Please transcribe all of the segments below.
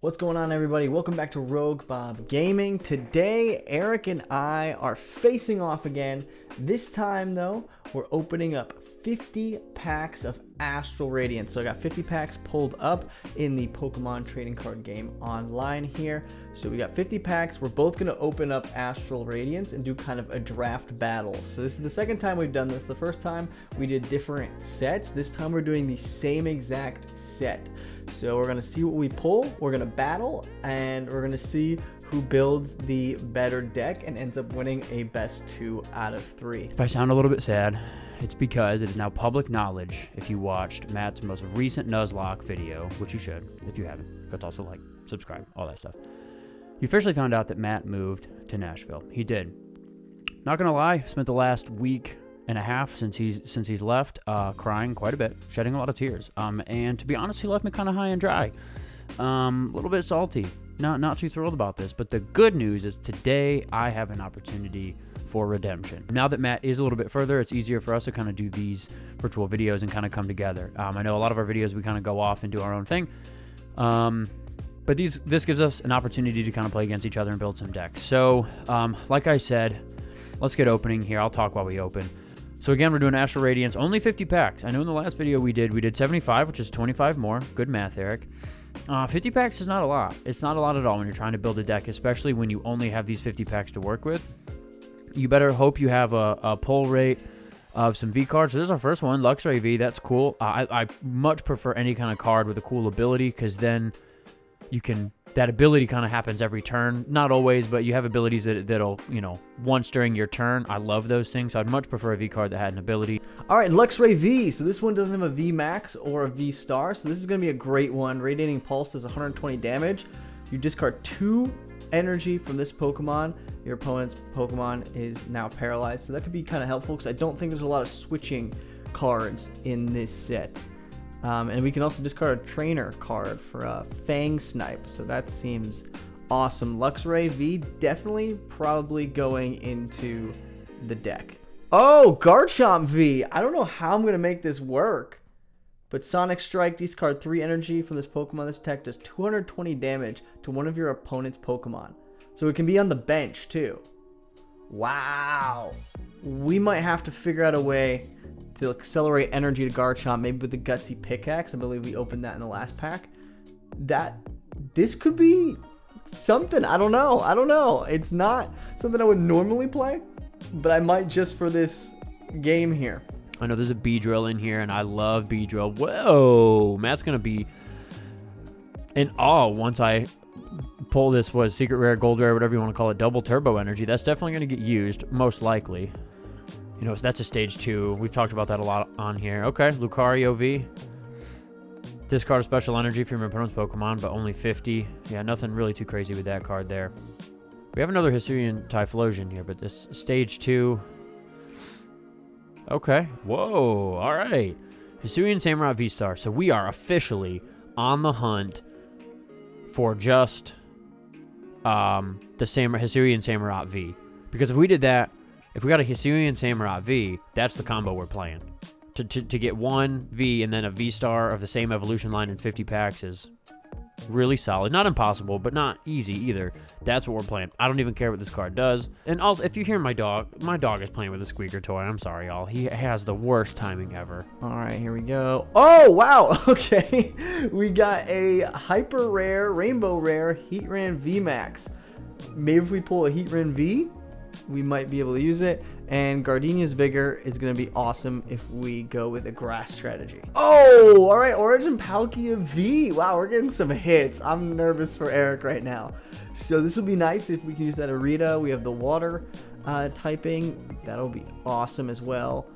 What's going on, everybody? Welcome back to Rogue Bob Gaming. Today, Eric and I are facing off again. This time, though, we're opening up 50 packs of Astral Radiance. So I got 50 packs pulled up in the Pokemon trading card game online here. So we got 50 packs. We're both going to open up Astral Radiance and do kind of a draft battle. So this is the second time we've done this. The first time we did different sets. This time we're doing the same exact set. So we're going to see what we pull, we're going to battle, and we're going to see who builds the better deck and ends up winning a best 2 out of 3. If I sound a little bit sad, it's because it is now public knowledge if you watched Matt's most recent Nuzlocke video, which you should if you haven't. But also like, subscribe, all that stuff. You officially found out that Matt moved to Nashville. He did. Not going to lie, spent the last week and a half since he's left, crying quite a bit, shedding a lot of tears. And to be honest, he left me kind of high and dry. A little bit salty. Not too thrilled about this. But the good news is today I have an opportunity for redemption. Now that Matt is a little bit further, it's easier for us to kind of do these virtual videos and kind of come together. I know a lot of our videos we kind of go off and do our own thing. But this gives us an opportunity to kind of play against each other and build some decks. So, like I said, let's get opening here. I'll talk while we open. So again, we're doing Astral Radiance, only 50 packs. I know in the last video we did 75, which is 25 more. Good math, Eric. 50 packs is not a lot. It's not a lot at all when you're trying to build a deck, especially when you only have these 50 packs to work with. You better hope you have a pull rate of some V cards. So there's our first one, Luxray V. That's cool. I much prefer any kind of card with a cool ability, because then you can... That ability kind of happens every turn. Not always, but you have abilities that'll, once during your turn. I love those things. So I'd much prefer a V card that had an ability. All right, Luxray V. So this one doesn't have a V Max or a V Star. So this is going to be a great one. Radiating Pulse does 120 damage. You discard 2 energy from this Pokemon. Your opponent's Pokemon is now paralyzed. So that could be kind of helpful, because I don't think there's a lot of switching cards in this set. And we can also discard a trainer card for a Fang Snipe. So that seems awesome. Luxray V definitely probably going into the deck. Oh, Garchomp V. I don't know how I'm going to make this work. But Sonic Strike, discard 3 energy from this Pokemon. This attack does 220 damage to one of your opponent's Pokemon. So it can be on the bench too. Wow. We might have to figure out a way to accelerate energy to Garchomp, maybe with the Gutsy Pickaxe. I believe we opened that in the last pack. This could be something. I don't know. It's not something I would normally play, but I might just for this game here. I know there's a Beedrill in here, and I love Beedrill. Whoa, Matt's gonna be in awe once I pull this secret rare, gold rare, whatever you want to call it, double turbo energy. That's definitely going to get used, most likely. So that's a stage 2. We've talked about that a lot on here. Okay, Lucario V. Discard a special energy from your opponent's Pokemon, but only 50. Yeah, nothing really too crazy with that card there. We have another Hisuian Typhlosion here, but this stage 2. Okay. Whoa. All right. Hisuian Samurott V-Star. So we are officially on the hunt for just the Hisuian Samurott V. Because if we did that, if we got a Hisuian Samurott V, that's the combo we're playing. To get one V and then a V-Star of the same evolution line in 50 packs is really solid. Not impossible, but not easy either. That's what we're playing. I don't even care what this card does. And also, if you hear my dog is playing with a squeaker toy. I'm sorry, y'all. He has the worst timing ever. All right, here we go. Oh, wow. Okay. We got a hyper rare, rainbow rare Heatran VMAX. Maybe if we pull a Heatran V, we might be able to use it. And Gardenia's Vigor is going to be awesome if we go with a grass strategy. Oh, all right. Origin Palkia V. Wow, we're getting some hits. I'm nervous for Eric right now. So this would be nice if we can use that Arita. We have the water typing. That'll be awesome as well.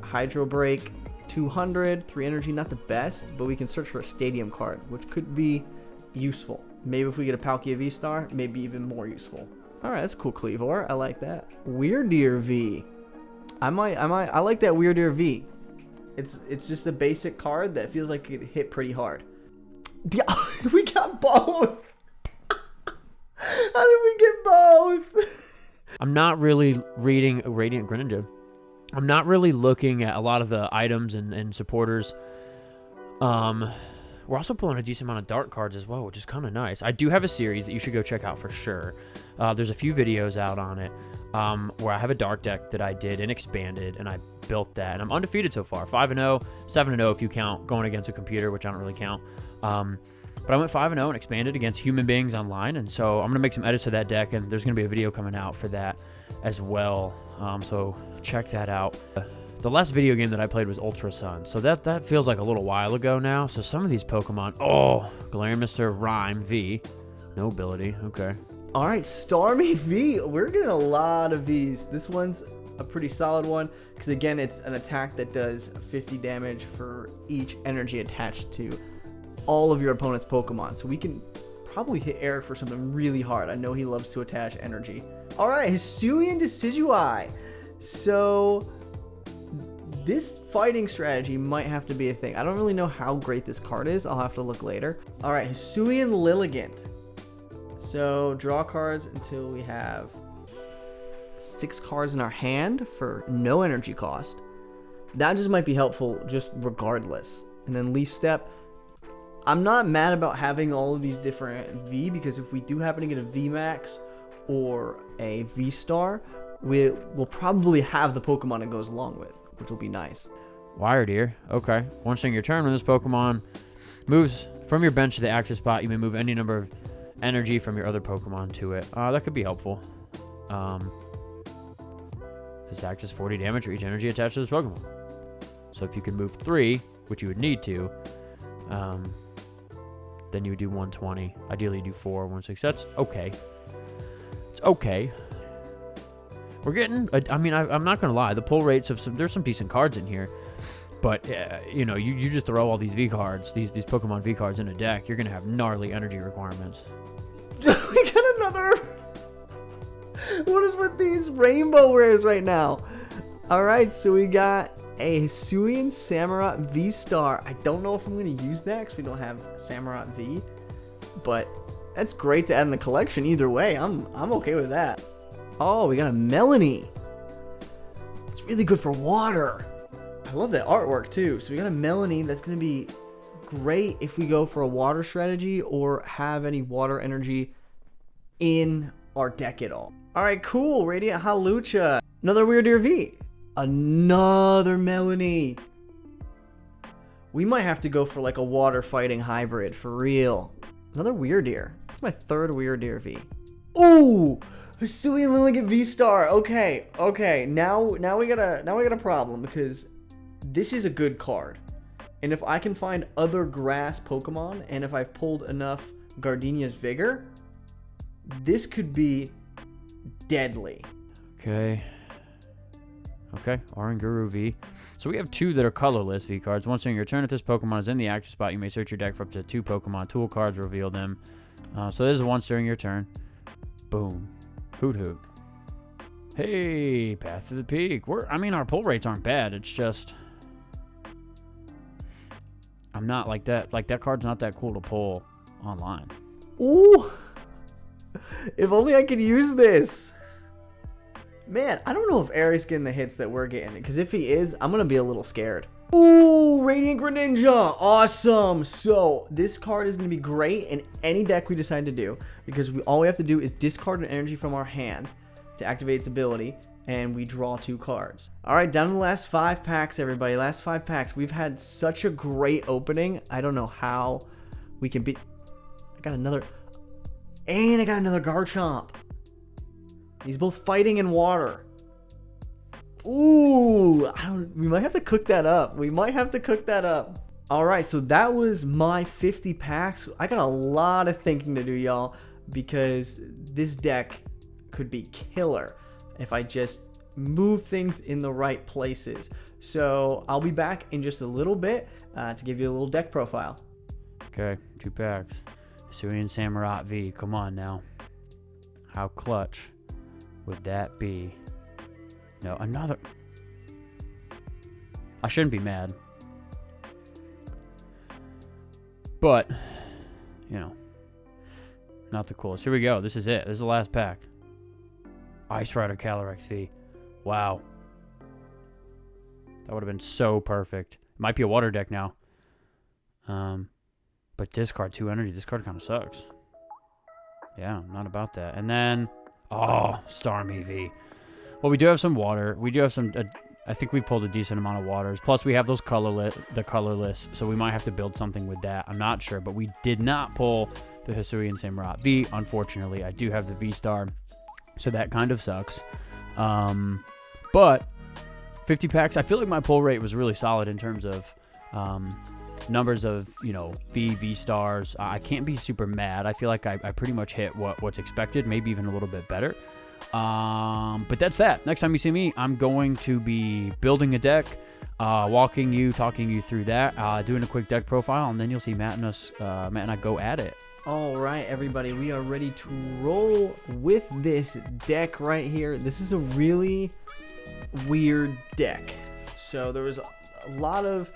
Hydro Break, 200. 3 energy, not the best, but we can search for a Stadium card, which could be useful. Maybe if we get a Palkia V-Star, maybe even more useful. All right, that's a cool Cleavor. I like that. Weirdeer V. I like that Weirdeer V. It's just a basic card that feels like it hit pretty hard. We got both. How did we get both? I'm not really reading Radiant Greninja. I'm not really looking at a lot of the items and supporters. We're also pulling a decent amount of dark cards as well, which is kind of nice. I do have a series that you should go check out for sure. There's a few videos out on it where I have a dark deck that I did and expanded, and I built that. And I'm undefeated so far. 5-0, 7-0 if you count going against a computer, which I don't really count. But I went 5-0 and expanded against human beings online. And so I'm going to make some edits to that deck, and there's going to be a video coming out for that as well. So check that out. The last video game that I played was Ultra Sun, so that feels like a little while ago now. So some of these Pokemon, Galarian Mr. Rhyme V, no ability, okay. All right, Starmie V, we're getting a lot of Vs. This one's a pretty solid one, because again, it's an attack that does 50 damage for each energy attached to all of your opponent's Pokemon. So we can probably hit Eric for something really hard. I know he loves to attach energy. All right, Hisuian Decidueye. So this fighting strategy might have to be a thing. I don't really know how great this card is. I'll have to look later. All right, Hisuian Lilligant. So draw cards until we have 6 cards in our hand for no energy cost. That just might be helpful just regardless. And then Leaf Step. I'm not mad about having all of these different V, because if we do happen to get a V Max or a V Star, we'll probably have the Pokemon it goes along with, which will be nice. Wire Deer, okay. Once during your turn, when this Pokemon moves from your bench to the active spot, you may move any number of energy from your other Pokemon to it. That could be helpful. This acts as 40 damage for each energy attached to this Pokemon. So if you can move 3, which you would need to, then you would do 120. Ideally, you do 4, 1/6. That's okay. It's okay. We're getting, I mean, I'm not going to lie. The pull rates of there's some decent cards in here. But, you know, you just throw all these V cards, these Pokemon V cards in a deck, you're going to have gnarly energy requirements. We got another. What is with these rainbow rares right now? All right, so we got a Hisuian Samurott V Star. I don't know if I'm going to use that because we don't have Samurott V, but that's great to add in the collection. Either way, I'm okay with that. Oh, we got a Melanie. It's really good for water. I love that artwork too. So we got a Melanie that's going to be great if we go for a water strategy or have any water energy in our deck at all. All right, cool. Radiant Hawlucha. Another Weird Ear V. Another Melanie. We might have to go for like a water fighting hybrid for real. Another Weird Ear. That's my 3rd Weird Ear V. Ooh, Hisuian Lilligant V Star. Okay. Now we got a problem, because this is a good card. And if I can find other grass Pokemon, and if I've pulled enough Gardenia's Vigor, this could be deadly. Okay, Oranguru V. So we have 2 that are colorless V cards. Once during your turn, if this Pokemon is in the active spot, you may search your deck for up to 2 Pokemon tool cards, reveal them. So this is once during your turn. Boom. Hoot hoot. Hey, Path to the Peak. Our pull rates aren't bad. It's just, I'm not like that. Like, that card's not that cool to pull online. Ooh. If only I could use this. Man, I don't know if Eric's getting the hits that we're getting, because if he is, I'm going to be a little scared. Ooh, Radiant Greninja. Awesome. So this card is going to be great in any deck we decide to do, because all we have to do is discard an energy from our hand to activate its ability, and we draw 2 cards. All right, down to the last 5 packs, everybody. Last 5 packs. We've had such a great opening. I don't know how we can beat. I got another Garchomp. He's both fighting and water. Ooh, we might have to cook that up. All right, so that was my 50 packs. I got a lot of thinking to do, y'all, because this deck could be killer if I just move things in the right places. So I'll be back in just a little bit to give you a little deck profile. Okay, 2 packs. Hisuian Samurott V. Come on now. How clutch would that be? No, another. I shouldn't be mad. But, you know, not the coolest. Here we go. This is it. This is the last pack. Ice Rider Calyrex V. Wow. That would have been so perfect. It might be a water deck now. But discard 2 energy. This card kind of sucks. Yeah, I'm not about that. And then, Starmie V. Well, we do have some water. We do have some... I think we've pulled a decent amount of waters. Plus, we have those colorless, so we might have to build something with that. I'm not sure, but we did not pull the Hisuian Samurai V, unfortunately. I do have the V-Star, so that kind of sucks. But 50 packs, I feel like my pull rate was really solid in terms of numbers of, V-Stars. I can't be super mad. I feel like I pretty much hit what's expected, maybe even a little bit better. But that's that. Next time you see me, I'm going to be building a deck, talking you through that, doing a quick deck profile, and then you'll see Matt and I go at it. All right, everybody, we are ready to roll with this deck right here. This is a really weird deck. So there was a lot of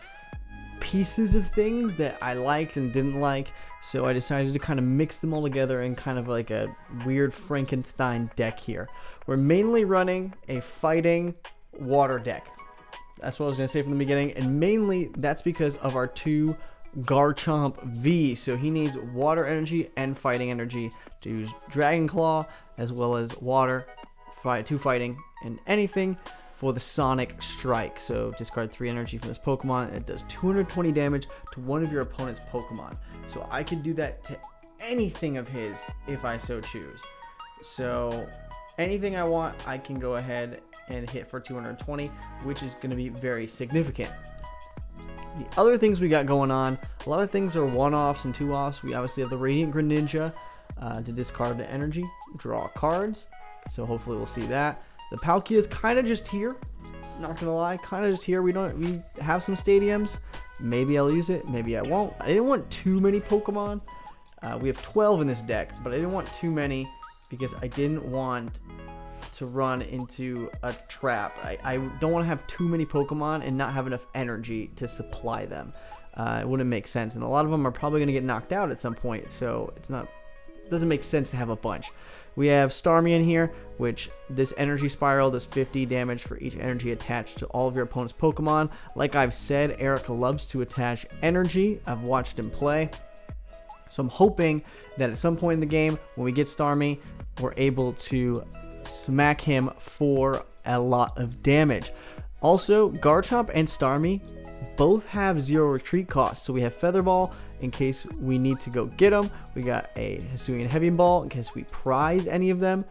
pieces of things that I liked and didn't like, so I decided to kind of mix them all together in kind of like a weird Frankenstein deck here. We're mainly running a fighting water deck. That's what I was going to say from the beginning, and mainly that's because of our 2 Garchomp V. So he needs water energy and fighting energy to use Dragon Claw, as well as water, 2 fighting, and anything for the Sonic Strike. So discard 3 energy from this Pokemon, and it does 220 damage to one of your opponent's Pokemon. So I can do that to anything of his if I so choose. So anything I want, I can go ahead and hit for 220, which is going to be very significant. The other things we got going on, a lot of things are one-offs and two-offs. We obviously have the Radiant Greninja to discard the energy, draw cards. So hopefully we'll see that. The Palkia is kind of just here. Not gonna lie, kind of just here. We have some stadiums. Maybe I'll use it, maybe I won't. I didn't want too many Pokemon. We have 12 in this deck, but I didn't want too many because I didn't want to run into a trap. I don't want to have too many Pokemon and not have enough energy to supply them. It wouldn't make sense, and a lot of them are probably going to get knocked out at some point, so it doesn't make sense to have a bunch. We have Starmie in here, which this energy spiral does 50 damage for each energy attached to all of your opponent's Pokemon. Like I've said, Eric loves to attach energy. I've watched him play. So I'm hoping that at some point in the game, when we get Starmie, we're able to smack him for a lot of damage. Also, Garchomp and Starmie both have 0 retreat costs. So we have Feather Ball in case we need to go get them. We got a Hisuian Heavy Ball in case we prize any of them.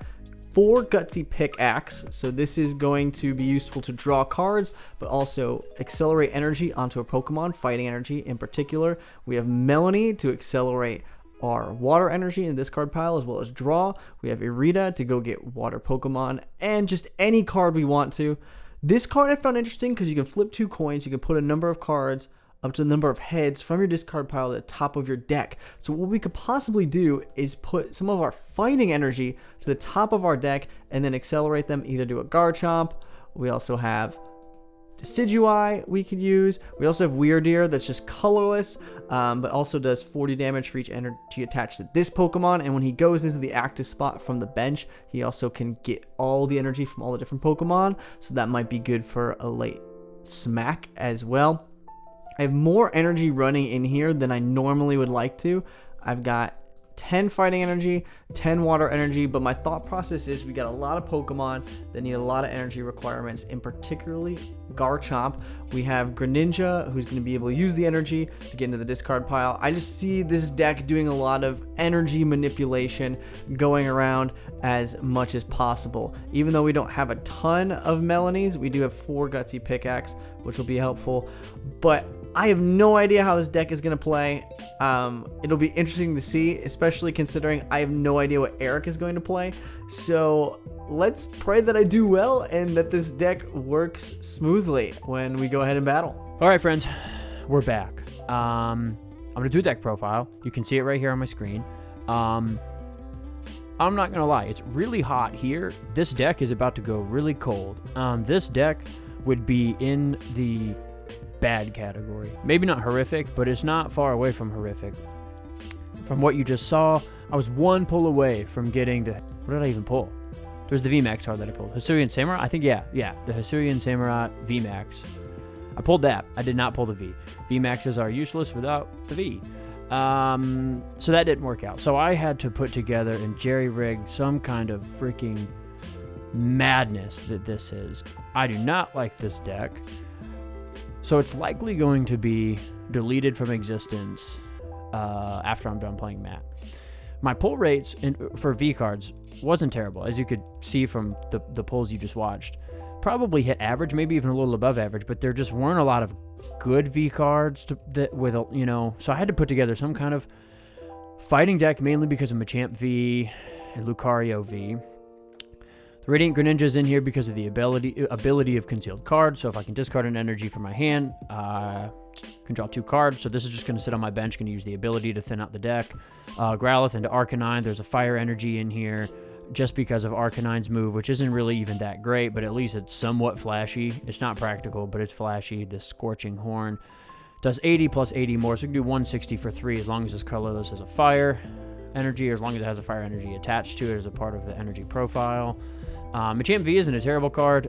4 Gutsy Pickaxe. So this is going to be useful to draw cards, but also accelerate energy onto a Pokemon, fighting energy in particular. We have Melanie to accelerate our water energy in this card pile, as well as draw. We have Irida to go get water Pokemon, and just any card we want to. This card I found interesting because you can flip 2 coins. You can put a number of cards up to the number of heads from your discard pile at the top of your deck. So what we could possibly do is put some of our fighting energy to the top of our deck and then accelerate them either to a Garchomp. We also have Decidueye we could use. We also have Weirdeer that's just colorless, but also does 40 damage for each energy attached to this Pokemon. And when he goes into the active spot from the bench, he also can get all the energy from all the different Pokemon. So that might be good for a late smack as well. I have more energy running in here than I normally would like to. I've got 10 fighting energy, 10 water energy, but my thought process is we got a lot of Pokemon that need a lot of energy requirements, in particularly Garchomp. We have Greninja, who's going to be able to use the energy to get into the discard pile. I just see this deck doing a lot of energy manipulation, going around as much as possible. Even though we don't have a ton of Melanies, we do have 4 Gutsy Pickaxe, which will be helpful, but I have no idea how this deck is going to play. It'll be interesting to see, especially considering I have no idea what Eric is going to play. So let's pray that I do well and that this deck works smoothly when we go ahead and battle. All right, friends, we're back. I'm going to do a deck profile. You can see it right here on my screen. I'm not going to lie. It's really hot here. This deck is about to go really cold. This deck would be in the bad category. Maybe not horrific, but it's not far away from horrific. From what you just saw, I was 1 pull away from getting the... What did I even pull? There's the VMAX card that I pulled. Hisuian Samurai? I think, yeah. The Hisuian Samurai VMAX. I pulled that. I did not pull the V. VMAXs are useless without the V. So that didn't work out. So I had to put together and jerry-rig some kind of freaking madness that this is. I do not like this deck. So it's likely going to be deleted from existence after I'm done playing Matt. My pull rates for V cards wasn't terrible, as you could see from the pulls you just watched. Probably hit average, maybe even a little above average, but there just weren't a lot of good V cards so I had to put together some kind of fighting deck, mainly because of Machamp V and Lucario V. The Radiant Greninja's in here because of the ability of concealed cards. So if I can discard an energy from my hand, I can draw 2 cards. So this is just going to sit on my bench, going to use the ability to thin out the deck. Growlithe into Arcanine. There's a fire energy in here just because of Arcanine's move, which isn't really even that great, but at least it's somewhat flashy. It's not practical, but it's flashy. The Scorching Horn does 80 plus 80 more, so it can do 160 for 3 as long as this colorless has a fire energy, or as long as it has a fire energy attached to it as a part of the energy profile. Machamp V isn't a terrible card.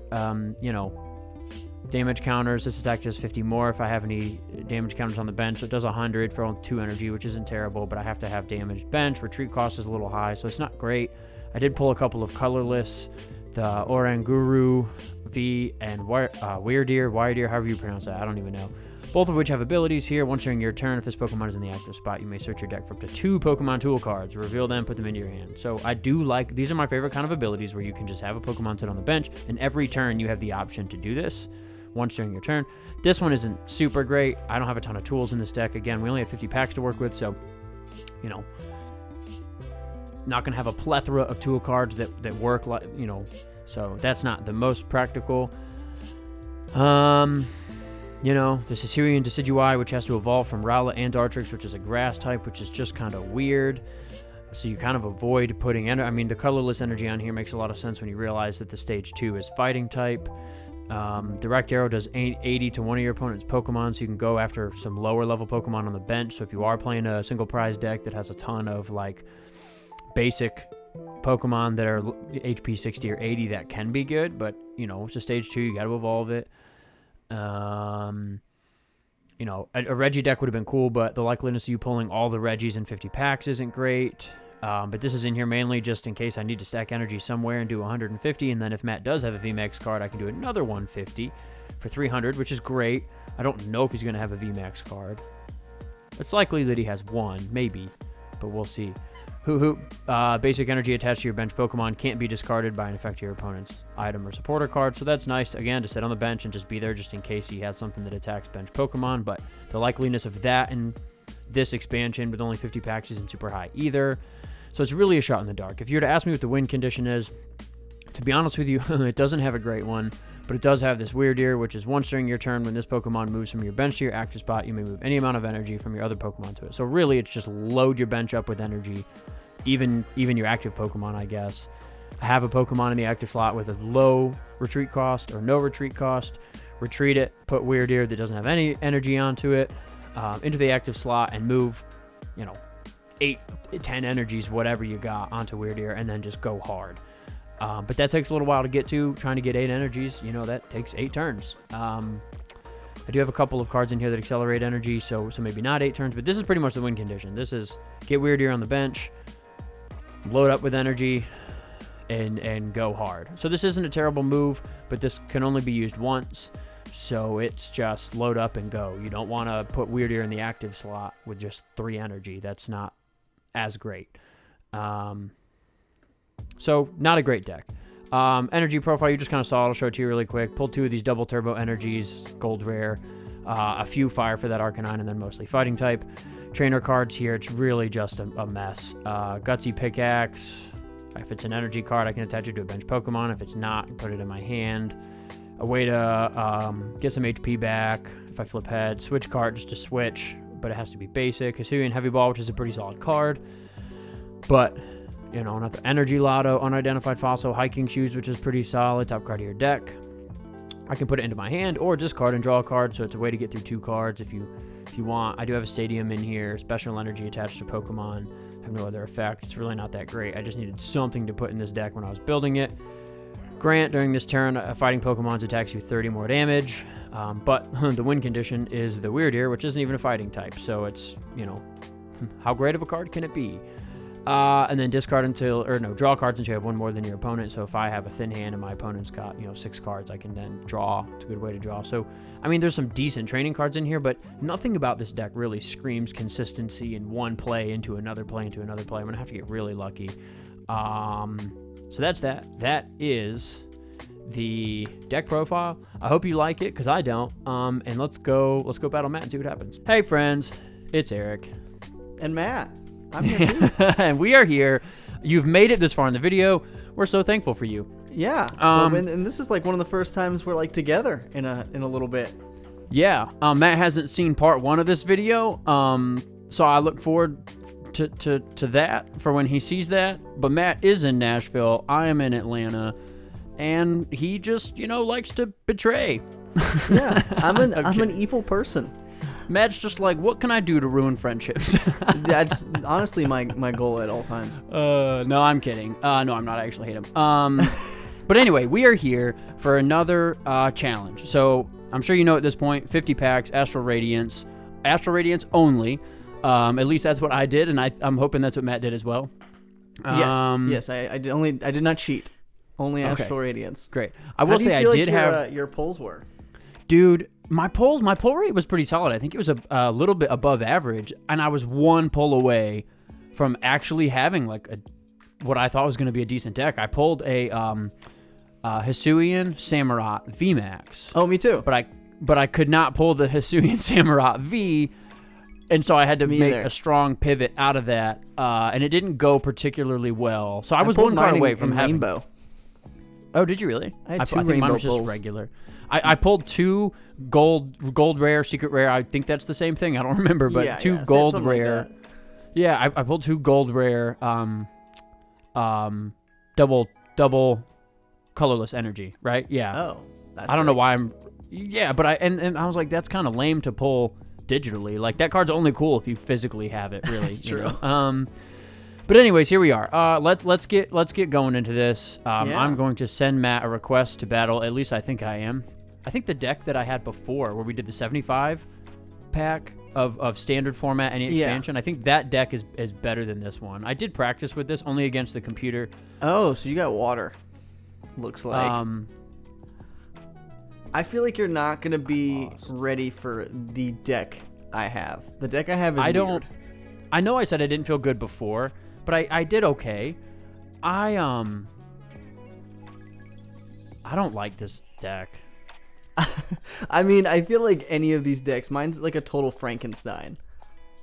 Damage counters. This attack does 50 more if I have any damage counters on the bench. So it does 100 for only 2 energy, which isn't terrible, but I have to have damaged bench. Retreat cost is a little high, so it's not great. I did pull a couple of colorless, the Oranguru V and Wyrdeer, however you pronounce that. I don't even know. Both of which have abilities here. Once during your turn, if this Pokemon is in the active spot, you may search your deck for up to 2 Pokemon tool cards. Reveal them, put them into your hand. So I do like, these are my favorite kind of abilities where you can just have a Pokemon sit on the bench, and every turn you have the option to do this once during your turn. This one isn't super great. I don't have a ton of tools in this deck. Again, we only have 50 packs to work with, so, not going to have a plethora of tool cards that work, so that's not the most practical. This Hisuian Decidueye, which has to evolve from Rowlet and Dartrix, which is a grass type, which is just kind of weird. So you kind of avoid putting the colorless energy on here makes a lot of sense when you realize that the stage 2 is fighting type. Direct Arrow does 80 to one of your opponent's Pokemon, so you can go after some lower level Pokemon on the bench. So if you are playing a single prize deck that has a ton of basic Pokemon that are HP 60 or 80, that can be good, but it's a stage 2, you got to evolve it. A Reggie deck would have been cool, but the likeliness of you pulling all the Reggies in 50 packs isn't great. But this is in here mainly just in case I need to stack energy somewhere and do 150, and then if Matt does have a VMAX card, I can do another 150 for 300, which is great. I don't know if he's going to have a VMAX card. It's likely that he has one, maybe, but we'll see. Basic energy attached to your bench Pokemon can't be discarded by an effect to your opponent's item or supporter card, so that's nice, again, to sit on the bench and just be there just in case he has something that attacks bench Pokemon, but the likeliness of that in this expansion with only 50 packs isn't super high either, so it's really a shot in the dark. If you were to ask me what the win condition is, to be honest with you, it doesn't have a great one, but it does have this Wyrdeer, which is once during your turn when this Pokemon moves from your bench to your active spot, you may move any amount of energy from your other Pokemon to it. So really, it's just load your bench up with energy, even your active Pokemon, I guess. I have a Pokemon in the active slot with a low retreat cost or no retreat cost. Retreat it, put Wyrdeer that doesn't have any energy onto it into the active slot and move, 8, 10 energies, whatever you got, onto Wyrdeer, and then just go hard. But that takes a little while to get to. Trying to get 8 energies, that takes 8 turns. I do have a couple of cards in here that accelerate energy, so maybe not 8 turns, but this is pretty much the win condition. This is get Wyrdeer on the bench, load up with energy, and go hard. So this isn't a terrible move, but this can only be used once, so it's just load up and go. You don't want to put Wyrdeer in the active slot with just 3 energy. That's not as great. So not a great deck. Energy profile, you just kind of saw it. I'll show it to you really quick. Pull 2 of these double turbo energies, gold rare, a few fire for that Arcanine, and then mostly fighting type. Trainer cards here, it's really just a mess. Gutsy Pickaxe. If it's an energy card, I can attach it to a bench Pokemon. If it's not, I can put it in my hand. A way to get some HP back if I flip head. Switch card just to switch, but it has to be basic. Hisuian Heavy Ball, which is a pretty solid card. But, not the Energy Lotto, Unidentified Fossil, Hiking Shoes, which is pretty solid. Top card of your deck. I can put it into my hand or discard and draw a card, so it's a way to get through 2 cards if you want. I do have a Stadium in here. Special energy attached to Pokemon. Have no other effect. It's really not that great. I just needed something to put in this deck when I was building it. Grant, during this turn, a fighting Pokemon attacks you 30 more damage. But the win condition is the Wyrdeer, which isn't even a fighting type. So it's, How great of a card can it be? And then discard draw cards until you have one more than your opponent. So if I have a thin hand and my opponent's got, 6 cards, I can then draw. It's a good way to draw. So, I mean, there's some decent training cards in here, but nothing about this deck really screams consistency in one play into another play into another play. I'm going to have to get really lucky. So that's that. That is the deck profile. I hope you like it, because I don't. And let's go battle Matt and see what happens. Hey, friends. It's Eric. And Matt. I'm here too. And we are here. You've made it this far in the video. We're so thankful for you. Yeah. And this is like one of the first times we're like together in a little bit. Yeah. Matt hasn't seen part 1 of this video. So I look forward to that for when he sees that. But Matt is in Nashville. I am in Atlanta. And he just, likes to betray. Yeah. I'm an evil person. Matt's just like, what can I do to ruin friendships? That's honestly my goal at all times. No, I'm kidding. No, I'm not. I actually hate him. But anyway, we are here for another challenge. So I'm sure you know at this point, 50 packs, Astral Radiance only. At least that's what I did, and I'm hoping that's what Matt did as well. Yes. I did not cheat. Only Astral Radiance. Great. I will say I did have your polls were. Dude, my poll rate was pretty solid. I think it was a little bit above average, and I was 1 poll away from actually having like what I thought was going to be a decent deck. I pulled a Hisuian Samurott VMAX. Oh, me too. But I could not pull the Hisuian Samurott V, and so I had to make a strong pivot out of that, and it didn't go particularly well. So I was 1 card away from having rainbow. Oh, did you really? I had 2 I think mine was rainbow just pulls. regular. I pulled 2 gold rare, secret rare. I think that's the same thing. I don't remember, but 2 gold something rare. like that. Yeah, I pulled 2 gold rare. Double colorless energy, right? Yeah. Oh, that's I don't know why I'm. Yeah, but I was like, that's kind of lame to pull digitally. Like, that card's only cool if you physically have it. Really, That's true. But anyways, here we are. Let's get going into this. Yeah. I'm going to send Matt a request to battle. At least I think I am. I think the deck that I had before, where we did the 75 pack of standard format and expansion, I think that deck is better than this one. I did practice with this only against the computer. Oh, so you got water. Looks like. I feel like you're not gonna be ready for the deck I have. The deck I have is weird. I know I said I didn't feel good before, but I did okay. I don't like this deck. I mean, I feel like any of these decks, mine's like a total Frankenstein.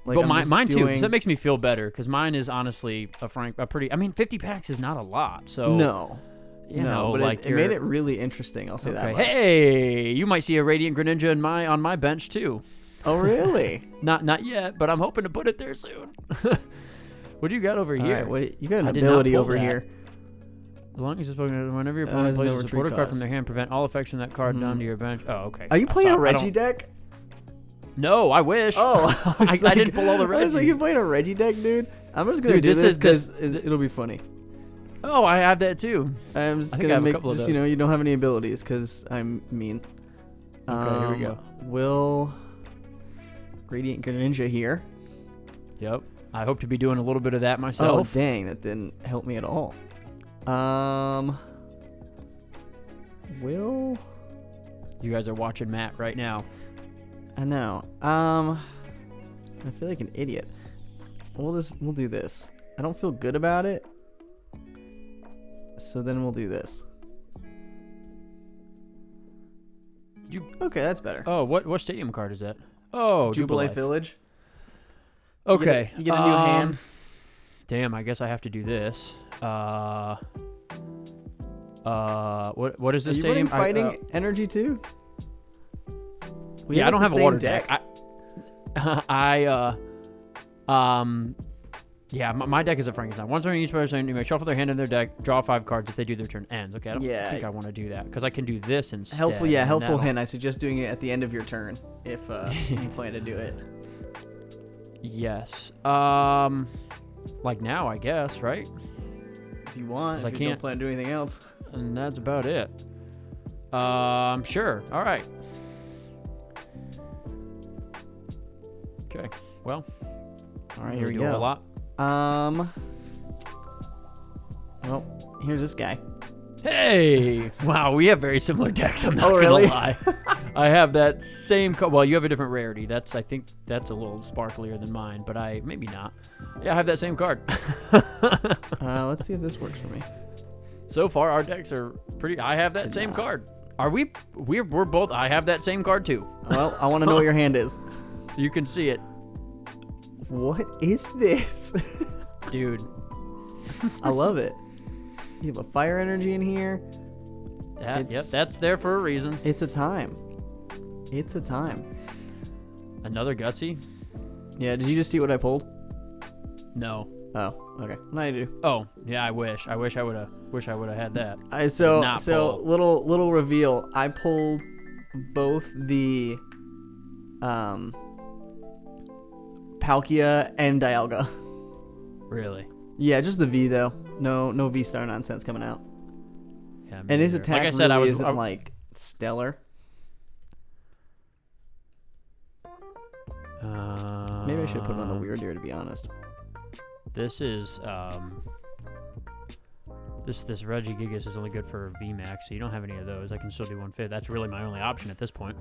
Like, but mine too, because that makes me feel better. Because mine is honestly a pretty. I mean, 50 packs is not a lot, so no, you know, but like it made it really interesting. I'll say that much. Hey, you might see a Radiant Greninja on my bench too. Oh, really? Not yet, but I'm hoping to put it there soon. What do you got over here? Right, wait, you got an ability over here. As long as it's whenever your opponent plays no a supporter retreat card cost. from their hand, prevent all effects from that card down to your bench. Oh, okay. Are you playing a Reggie deck? No, I wish. Oh, I didn't pull all the Reggies. I was like, you playing a Reggie deck, dude? I'm just gonna do this because it'll be funny. Oh, I have that too. I'm just gonna make just you don't have any abilities because I'm mean. Okay, here we go. Will Radiant Greninja here? Yep. I hope to be doing a little bit of that myself. Oh, dang, that didn't help me at all. Will you guys are watching Matt right now? I know. I feel like an idiot. We'll do this. I don't feel good about it. So then we'll do this. Okay, that's better. Oh, what stadium card is that? Oh, Jubilee Village. Okay. You get a new hand. Damn, I guess I have to do this. What is this stadium? Are you running fighting energy too? Yeah, I don't have a water deck. Yeah, my deck is a Frankenstein. Once during each person, you may shuffle their hand in their deck, draw 5 cards. If they do, their turn ends. Okay, I don't think I want to do that because I can do this instead. Helpful hint. I suggest doing it at the end of your turn if you plan to do it. Yes. Like now, I guess, right? If you want, if you don't plan to do anything else. And that's about it. Sure. All right. Okay. Well. All All right, Really here we do a go. lot. Well, here's this guy. Hey! Wow, we have very similar decks. I'm not Oh, really? gonna lie. I have that same. Well, you have a different rarity. I think that's a little sparklier than mine, but maybe not. Yeah, I have that same card. Let's see if this works for me. So far, our decks are pretty. I have that same card. Are we? We're both. I have that same card too. Well, I want to know what your hand is. You can see it, What is this? dude. I love it. You have a fire energy in here. Yep, that's there for a reason. It's a time. It's a time. Another gutsy? Yeah, did you just see what I pulled? No. Oh, okay. Now you do. Oh, yeah. I wish I would have had that. So pull. little reveal. I pulled both the Palkia and Dialga. Really? Yeah, just the V though. No V star nonsense coming out. Yeah. And his neither. attack like I said, really I was isn't like stellar. Maybe I should put it on the weird ear to be honest. This is this Regigigas is only good for VMAX, so you don't have any of those. I can still do 1/5. That's really my only option at this point.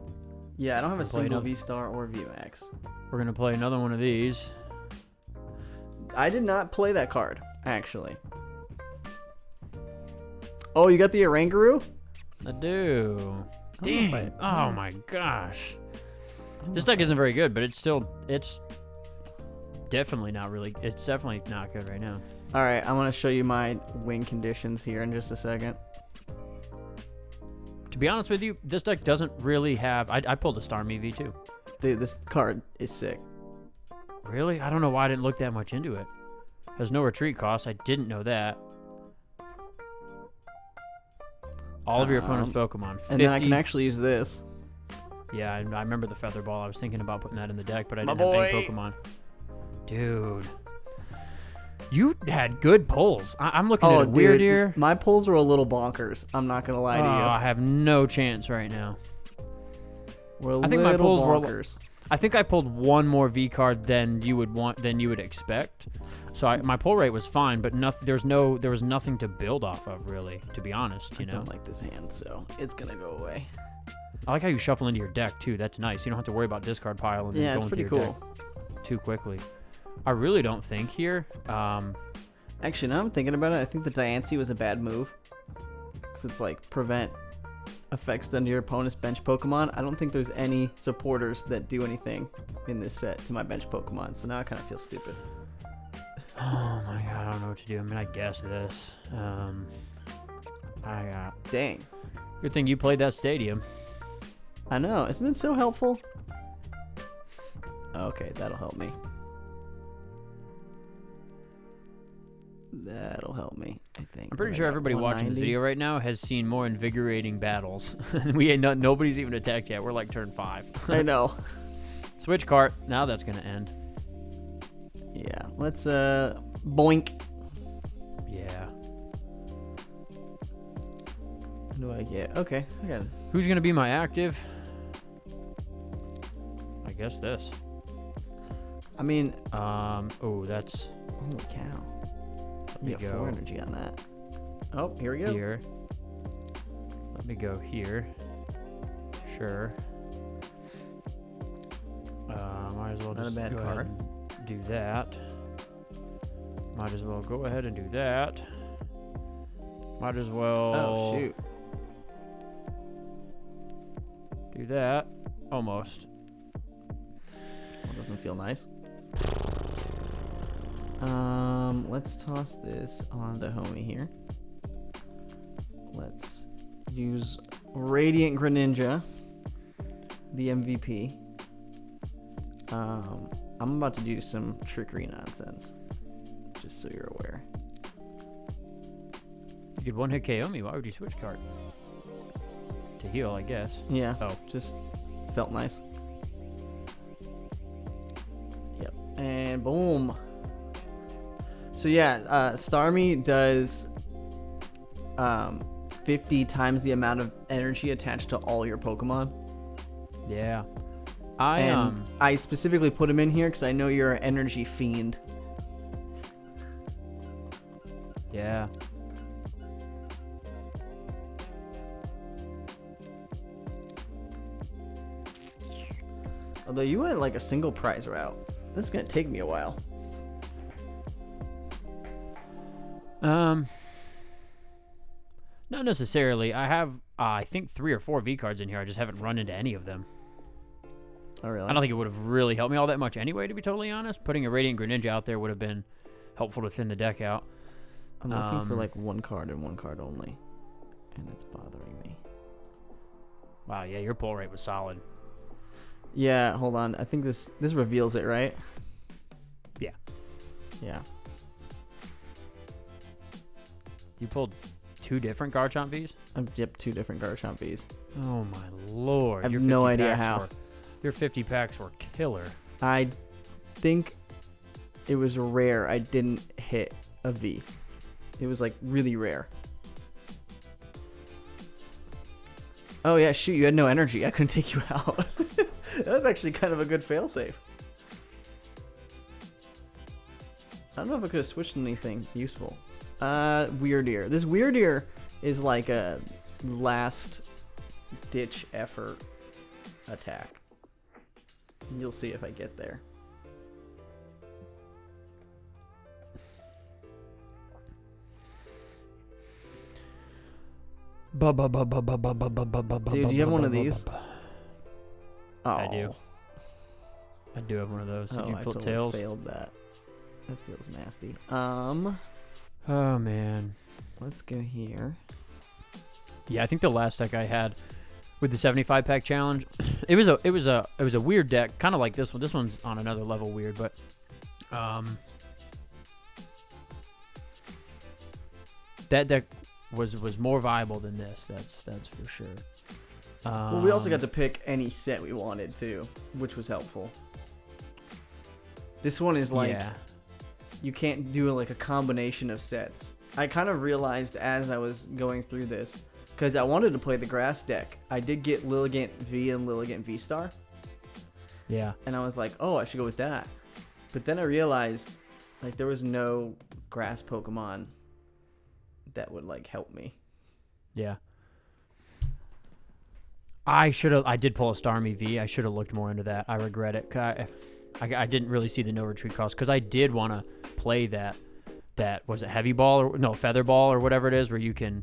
Yeah, I don't have a single another- V star or V Max. We're gonna play another one of these. I did not play that card actually. Oh, you got the Oranguru? I do. I don't know if Damn. Oh my gosh. This deck isn't very good, but it's definitely not really. It's definitely not good right now. All right, I want to show you my win conditions here in just a second. To be honest with you, this deck doesn't really have. I pulled a Starmie V2. Dude, this card is sick. Really? I don't know why I didn't look that much into it. There's no retreat cost. I didn't know that. All of your opponent's Pokemon. 50. And then I can actually use this. Yeah, I remember the Feather Ball. I was thinking about putting that in the deck, but I My didn't have any boy. Pokemon. Dude. You had good pulls. I'm looking at a weird ear. My pulls were a little bonkers. I'm not gonna lie to I have no chance right now. you. We're a I think my little pulls were- bonkers. I think I pulled one more V card than you would expect. So my pull rate was fine, but there was nothing to build off of really, to be honest. I don't like this hand, so it's gonna go away. I like how you shuffle into your deck too. That's nice. You don't have to worry about discard pile and then Yeah, go it's into pretty your cool. deck too quickly. I really don't think here. Actually, now I'm thinking about it, I think the Diancie was a bad move. Because it's like prevent effects done to your opponent's bench Pokemon. I don't think there's any supporters that do anything in this set to my bench Pokemon. So now I kind of feel stupid. Oh my god, I don't know what to do. I mean, I guess this. Dang. Good thing you played that stadium. I know. Isn't it so helpful? Okay, that'll help me. That'll help me, I think. I'm pretty What I sure got, everybody watching this 190? video right now has seen more invigorating battles. Nobody's even attacked yet. We're like turn 5. I know. Switch cart. Now that's gonna end. Yeah, let's boink. Yeah. What do I get? Okay, I got it. Who's gonna be my active? I guess this. I mean, Oh, that's holy cow. Let me You got go 4 energy on that. Oh, here we go. here. Let me go here. Sure. Might as well Not a just bad go card. ahead and do that. Might as well go ahead and do that. Might as well. Oh, shoot. Do that. Almost. Well, doesn't feel nice. Let's toss this on to homie here. Let's use Radiant Greninja, the MVP. I'm about to do some trickery nonsense, just so you're aware. You could one-hit KO me. Why would you switch card? To heal, I guess. Yeah. Oh. Just felt nice. Yep. And boom. So yeah, Starmie does 50 times the amount of energy attached to all your Pokemon. Yeah. I specifically put him in here because I know you're an energy fiend. Yeah. Although you went like a single prize route. This is going to take me a while. Not necessarily. I have, I think 3 or 4 V cards in here. I just haven't run into any of them. Oh, really? I don't think it would have really helped me all that much anyway, to be totally honest. Putting a Radiant Greninja out there would have been helpful to thin the deck out. I'm looking for like 1 card and 1 card only. And it's bothering me. Wow, yeah, your pull rate was solid. Yeah, hold on. I think this reveals it, right? Yeah. Yeah. You pulled 2 different Garchomp Vs? Yep, 2 different Garchomp Vs. Oh my lord. I have no idea how. Your 50 packs were killer. I think it was rare I didn't hit a V. It was like really rare. Oh yeah, shoot, you had no energy. I couldn't take you out. That was actually kind of a good failsafe. I don't know if I could have switched to anything useful. Weirdeer. This Weirdeer is like a last ditch effort attack. You'll see if I get there. Dude, do you have one of these? Oh. I do. I do have one of those. Did you flip totally tails? Failed that. That feels nasty. Oh man. Let's go here. Yeah, I think the last deck I had with the 75 pack challenge, it was a weird deck, kind of like this one. This one's on another level weird, but that deck was more viable than this. That's for sure. Well, we also got to pick any set we wanted too, which was helpful. This one is like, you can't do like a combination of sets. I kind of realized as I was going through this, because I wanted to play the grass deck. I did get Lilligant V and Lilligant V-Star. Yeah. And I was like, oh, I should go with that. But then I realized like there was no grass Pokemon that would like help me. Yeah. I did pull a Starmie V. I should have looked more into that. I regret it. I didn't really see the no retreat cost because I did want to play that was it heavy ball or no feather ball or whatever it is where you can,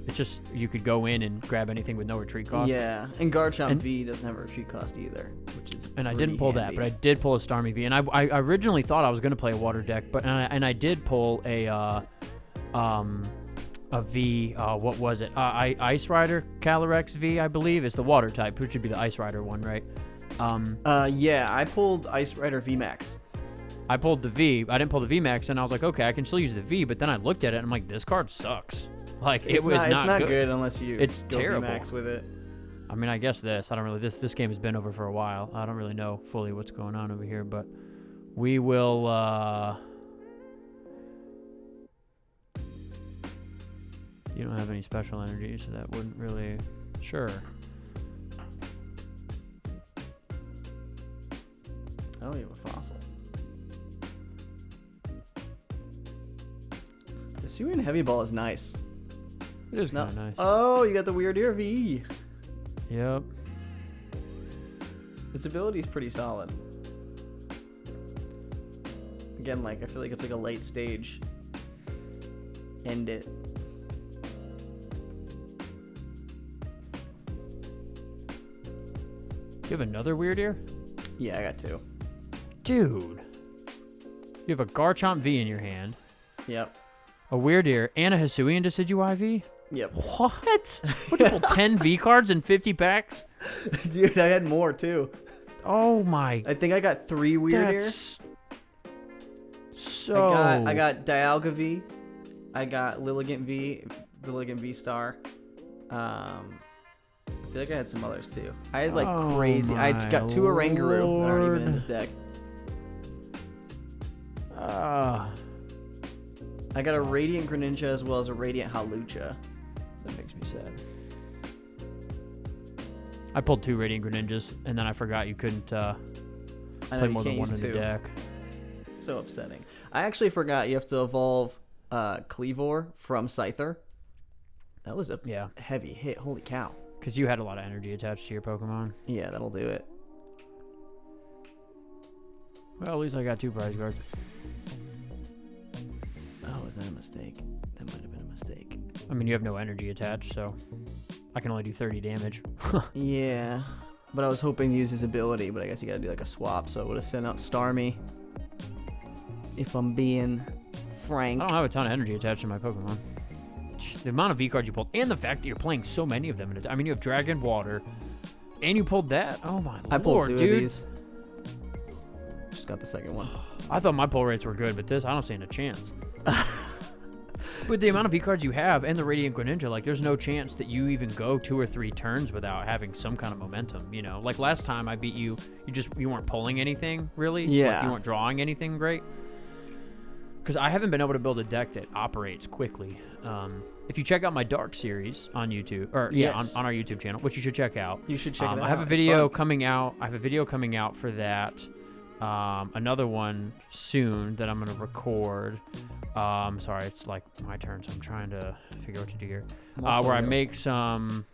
it's just you could go in and grab anything with no retreat cost. Yeah, and Garchomp V doesn't have a retreat cost either, which is and I didn't pull handy. that, but I did pull a Starmie V, and I originally thought I was going to play a water deck, but I did pull a V, what was it? Ice Rider Calyrex V, I believe, is the water type, which would be the Ice Rider one, right? Yeah, I pulled Ice Rider VMAX. I pulled the V. I didn't pull the VMAX, and I was like, okay, I can still use the V, but then I looked at it, and I'm like, this card sucks. Like, it's not good unless you it's go terrible. VMAX with it. I mean, I guess this game has been over for a while. I don't really know fully what's going on over here, but we will, you don't have any special energy, so that wouldn't really... Sure. Oh, you have a fossil. The Hisuian Heavy Ball is nice. It is kind of nice. Oh, you got the Weird Ear V. Yep. Its ability is pretty solid. Again, like, I feel like it's like a late stage. End it. You have another Weird Ear? Yeah, I got 2. Dude. You have a Garchomp V in your hand. Yep. A Weird Ear and a Hisuian Decidueye V? Yep. What? Would you pull 10 V cards in 50 packs? Dude, I had more too. Oh my. I think I got 3 Weird Ear. So. I got Dialga V. I got Lilligant V. Lilligant V-Star. I feel like I had some others too. I had like crazy. I got 2 Oranguru that aren't even in this deck. I got a Radiant Greninja as well as a Radiant Hawlucha. That makes me sad. I pulled 2 Radiant Greninjas, and then I forgot you couldn't I know play you more than can't one in use the 2. deck. It's so upsetting. I actually forgot you have to evolve Cleavor from Scyther. That was a heavy hit. Holy cow. Because you had a lot of energy attached to your Pokemon. Yeah, that'll do it. Well, at least I got 2 prize cards. Oh, is that a mistake? That might have been a mistake. I mean, you have no energy attached, so I can only do 30 damage. Yeah, but I was hoping to use his ability, but I guess you gotta do like a swap, so it would have sent out Starmie. If I'm being frank. I don't have a ton of energy attached to my Pokemon. The amount of V cards you pulled, and the fact that you're playing so many of them. I mean, you have Dragon, Water, and you pulled that. Oh my I pulled lord, 2 dude. of these. Just got the second one. I thought my pull rates were good, but this, I don't stand a chance. With the amount of V cards you have and the Radiant Greninja, like, there's no chance that you even go 2 or 3 turns without having some kind of momentum, you know? Like, last time I beat you, you weren't pulling anything, really. Yeah. Like, you weren't drawing anything great. Because I haven't been able to build a deck that operates quickly. If you check out my Dark series on YouTube, or Yes. on our YouTube channel, which you should check out. You should check it out. I have a It's video fun. coming out. I have a video coming out for that. Another one soon that I'm gonna record. Sorry, it's like my turn, so I'm trying to figure out what to do here. Where I make some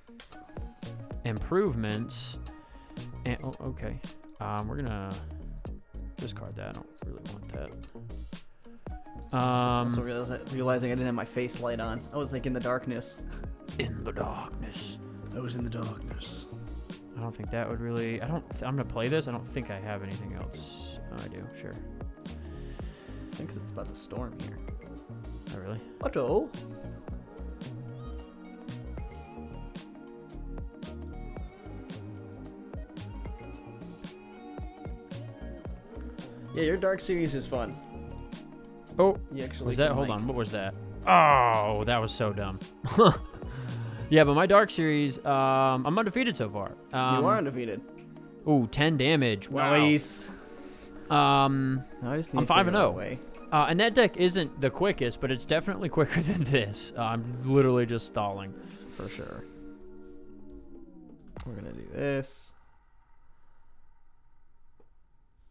improvements. And okay, we're gonna discard that. I don't really want that. Also realizing I didn't have my face light on. I was like in the darkness. In the darkness. I was in the darkness. I don't think that would really. I'm gonna play this. I don't think I have anything else. Oh, I do. Sure. I think it's about to storm here. Oh, really? Otto. Yeah, your Dark series is fun. Oh, You actually was that? can, Hold like- on. What was that? Oh, that was so dumb. Yeah, but my Dark series, I'm undefeated so far. You are undefeated. Ooh, 10 damage. Wow. Nice. Um, No, I just need I'm to figure 5-0. out a way. And that deck isn't the quickest, but it's definitely quicker than this. I'm literally just stalling. For sure. We're gonna do this.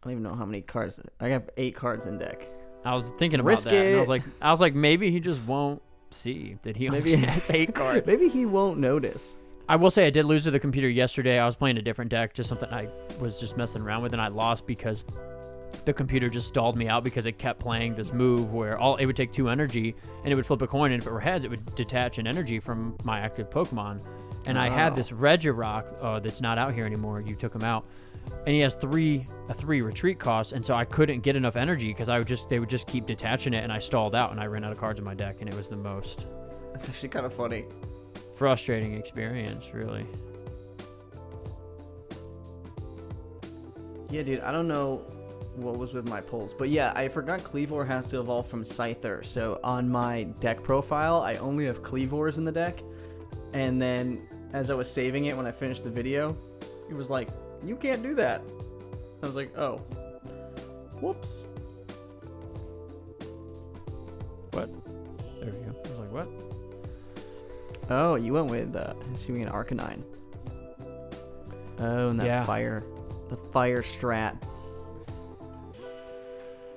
I don't even know how many cards. I have 8 cards in deck. I was thinking about Risk that. And it. I was like, maybe he just won't see that he only Maybe has 8 cards. Maybe he won't notice. I will say I did lose to the computer yesterday. I was playing a different deck, just something I was just messing around with, and I lost because the computer just stalled me out because it kept playing this move where it would take 2 energy and it would flip a coin, and if it were heads, it would detach an energy from my active Pokemon. And I had this Regirock that's not out here anymore. You took him out, and he has a 3 retreat cost, and so I couldn't get enough energy because they would just keep detaching it, and I stalled out, and I ran out of cards in my deck, and it was the most That's actually kind of funny. frustrating experience, really. Yeah, dude, I don't know what was with my pulls, but yeah, I forgot Cleavor has to evolve from Scyther. So on my deck profile, I only have Cleavors in the deck, and then as I was saving it when I finished the video, it was like, you can't do that. I was like, oh, whoops. What? There we go. I was like, what? Oh, you went with assuming an Arcanine. Oh, and that Yeah. the fire strat.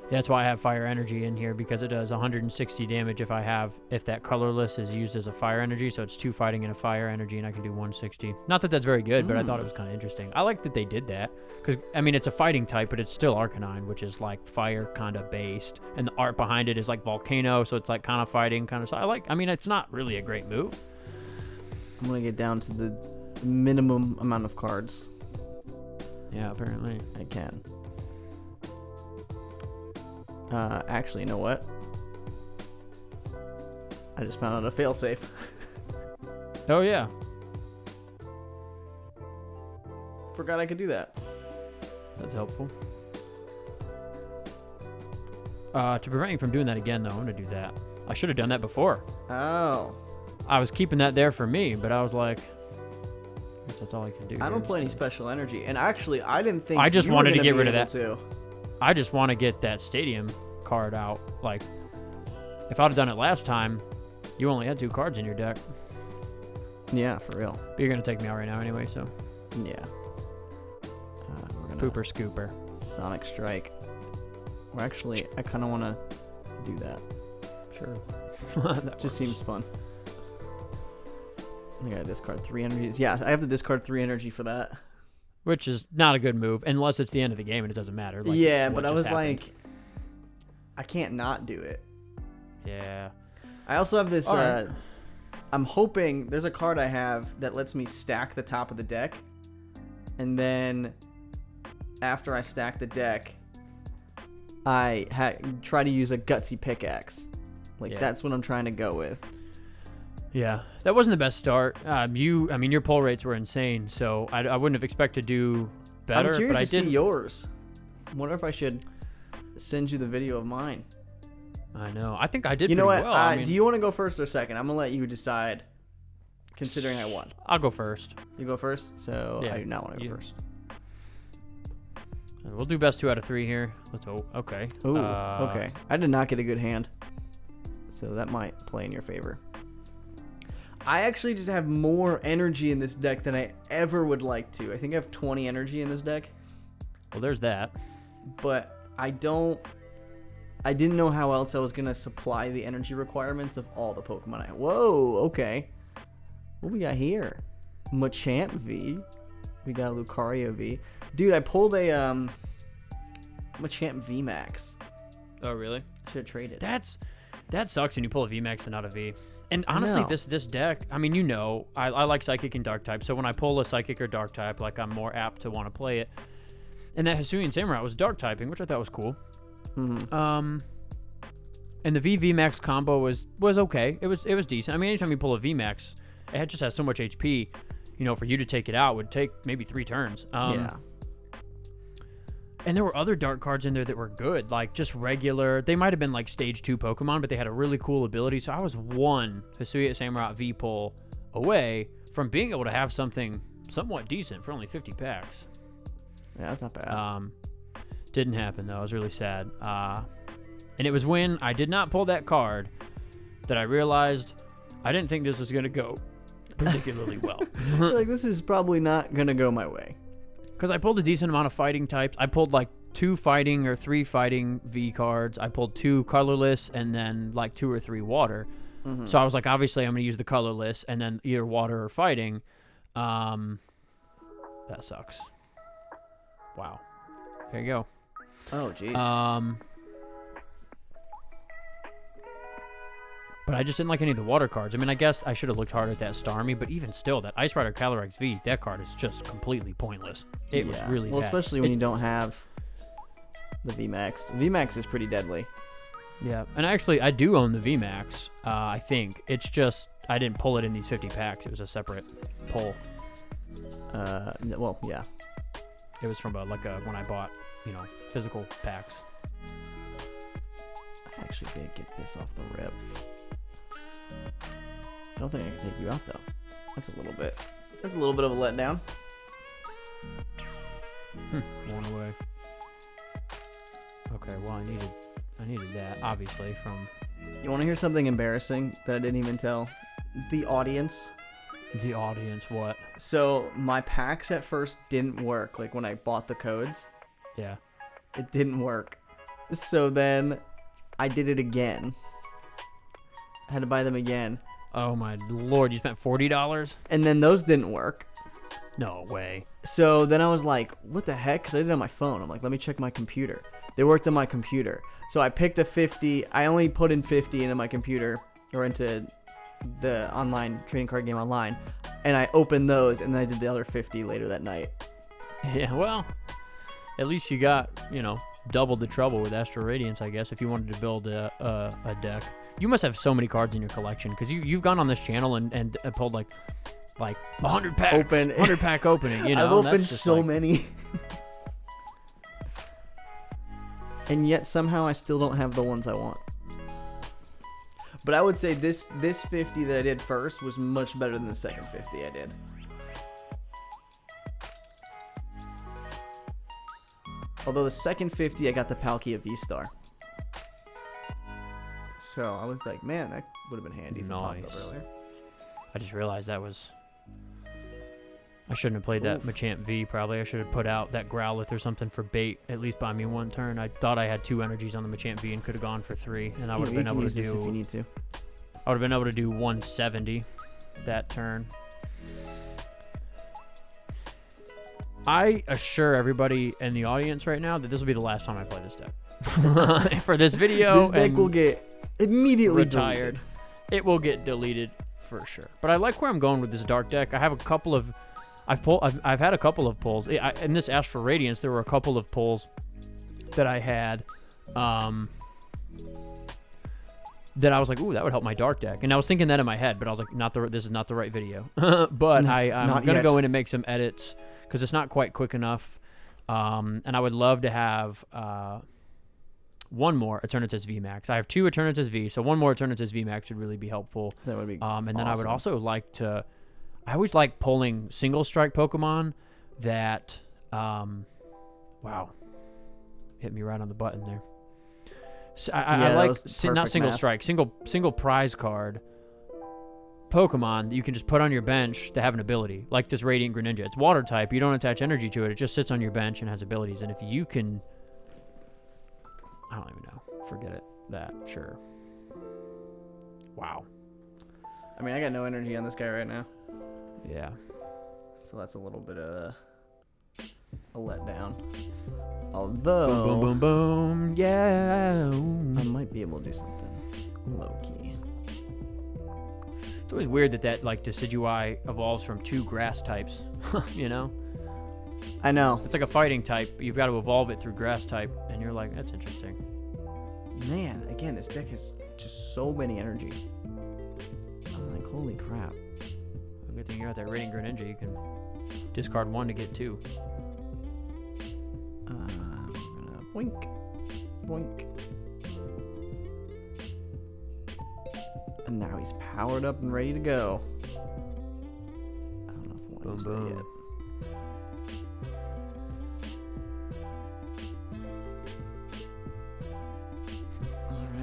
Yeah, that's why I have fire energy in here, because it does 160 damage if that colorless is used as a fire energy. So it's 2 fighting and a fire energy, and I can do 160. Not that that's very good, but I thought it was kind of interesting. I like that they did that, because I mean, it's a fighting type, but it's still Arcanine, which is like fire kind of based, and the art behind it is like volcano, so it's like kind of fighting kind of. So I mean, it's not really a great move. I'm gonna get down to the minimum amount of cards Yeah, apparently. I can. Actually, you know what? I just found out a failsafe. Oh yeah. Forgot I could do that. That's helpful. To prevent you from doing that again, though, I'm gonna do that. I should have done that before. Oh. I was keeping that there for me, but I was like, I guess that's all I can do. I don't here, play any so. special energy, and actually, I didn't think. I just you were wanted to gonna get be rid of able that. to. I just want to get that stadium card out. Like, if I'd have done it last time, you only had 2 cards in your deck. Yeah, for real. But you're gonna take me out right now anyway, so Yeah. We're gonna Pooper scooper. Sonic Strike. Or actually, I kind of want to do that. Sure. That just seems fun. I gotta discard 3 energies. Yeah, I have to discard 3 energy for that. Which is not a good move, unless it's the end of the game and it doesn't matter. Like yeah, what but I just was happened. like, I can't not do it. Yeah. I also have this, Alright. I'm hoping, there's a card I have that lets me stack the top of the deck. And then, after I stack the deck, I try to use a gutsy pickaxe. Like, Yeah. that's what I'm trying to go with. Yeah, that wasn't the best start. Your pull rates were insane, so I wouldn't have expected to do better. I'm curious but I to see did. yours. I wonder if I should send you the video of mine. I know. I think I did. You know pretty what? Well. I mean, Do you want to go first or second? I'm gonna let you decide. Considering I won, I'll go first. you go first. So Yeah, I do not want to go you- first. We'll do best 2 out of 3 here. Let's hope. Okay. Ooh, okay. I did not get a good hand, so that might play in your favor. I actually just have more energy in this deck than I ever would like to. I think I have 20 energy in this deck, Well, there's that. but I didn't know how else I was gonna supply the energy requirements of all the Pokemon I have. Whoa, okay. What we got here? Machamp V. We got a Lucario V. Dude, I pulled a Machamp V Max. Oh, really? Should have traded. That sucks when you pull a VMAX and not a V. And honestly, know. this deck, I mean, I like Psychic and Dark type, so when I pull a Psychic or Dark type, like, I'm more apt to want to play it. And that Hisuian Samurai was Dark typing, which I thought was cool. Mm-hmm. And the VMAX combo was okay. It was decent. I mean, anytime you pull a VMAX, just has so much HP. For you to take it out would take maybe 3 turns. Yeah. And there were other dark cards in there that were good, like just regular. They might have been like stage 2 Pokemon, but they had a really cool ability. So I was one Hisuian Samurai V pull away from being able to have something somewhat decent for only 50 packs. Yeah, that's not bad. Didn't happen though. I was really sad. And it was when I did not pull that card that I realized I didn't think this was going to go particularly well. Like, this is probably not gonna go my way. Because I pulled a decent amount of fighting types. I pulled like 2 fighting or 3 fighting V cards. I pulled 2 colorless and then like 2 or 3 water. Mm-hmm. So I was like, obviously I'm going to use the colorless and then either water or fighting. That sucks. Wow. There you go. Oh, jeez. But I just didn't like any of the water cards. I mean, I guess I should have looked harder at that Starmie, but even still, that Ice Rider Calyrex V, that card is just completely pointless. It was really well, bad. especially when you don't have the VMAX. The VMAX is pretty deadly. Yeah, and actually, I do own the VMAX, I think. It's just, I didn't pull it in these 50 packs. It was a separate pull. Well, yeah. It was from when I bought, physical packs. I actually did get this off the rip. I don't think I can take you out though. That's a little bit of a letdown. One away. Okay, well, I needed that, obviously, from You want to hear something embarrassing that I didn't even tell the audience? the audience. What? So my packs at first didn't work. Like when I bought the codes, Yeah. it didn't work. So then I did it again. I had to buy them again. Oh, my Lord. You spent $40? And then those didn't work. No way. So then I was like, what the heck? Because I did it on my phone. I'm like, let me check my computer. They worked on my computer. So I picked a 50. I only put in 50 into my computer or into the online trading card game online. And I opened those and then I did the other 50 later that night. Yeah, well, at least you got, double the trouble with Astral Radiance, I guess, if you wanted to build a deck. You must have so many cards in your collection because you've gone on this channel and pulled like 100 packs. 100 pack opening, I've opened so many. And yet somehow I still don't have the ones I want. But I would say this 50 that I did first was much better than the second 50 I did. Although the second 50 I got the Palkia V-Star. So I was like, man, that would have been handy if it popped up Nice. earlier. I just realized that was I shouldn't have played that Oof. Machamp V, probably. I should have put out that Growlithe or something for bait, at least buy me one turn. I thought I had 2 energies on the Machamp V and could have gone for 3, and I would have been able to do... if you need to. I would have been able to do 170 that turn. I assure everybody in the audience right now that this will be the last time I play this deck. For this video, this deck will get immediately retired. deleted. It will get deleted for sure. But I like where I'm going with this dark deck. I have a couple of... I've had a couple of pulls. In this Astral Radiance, there were a couple of pulls that I had that I was like, ooh, that would help my dark deck. And I was thinking that in my head, but I was like, this is not the right video. But I'm going to go in and make some edits because it's not quite quick enough. And I would love to have one more Eternatus VMAX. I have 2 Eternatus V, so one more Eternatus VMAX would really be helpful. That would be And awesome. then I would also like to... I always like pulling single strike Pokemon that, wow, hit me right on the button there. So I like not single strike, single prize card Pokemon that you can just put on your bench that have an ability, like this Radiant Greninja. It's water type. You don't attach energy to it. It just sits on your bench and has abilities. And if you can, I don't even know. Forget it. That, sure. Wow. I mean, I got no energy on this guy right now. Yeah. So that's a little bit of a letdown. Although... Boom, boom, boom, boom. Yeah. I might be able to do something low-key. It's always weird that like Decidueye evolves from 2 grass types, you know? I know. It's like a fighting type, but you've got to evolve it through grass type, and you're like, that's interesting. Man, again, this deck has just so many energy. I'm like, holy crap. Good thing you got that Radiant Greninja. You can discard 1 to get 2. I'm gonna boink, boink. And now he's powered up and ready to go. I don't know if I want to use that yet.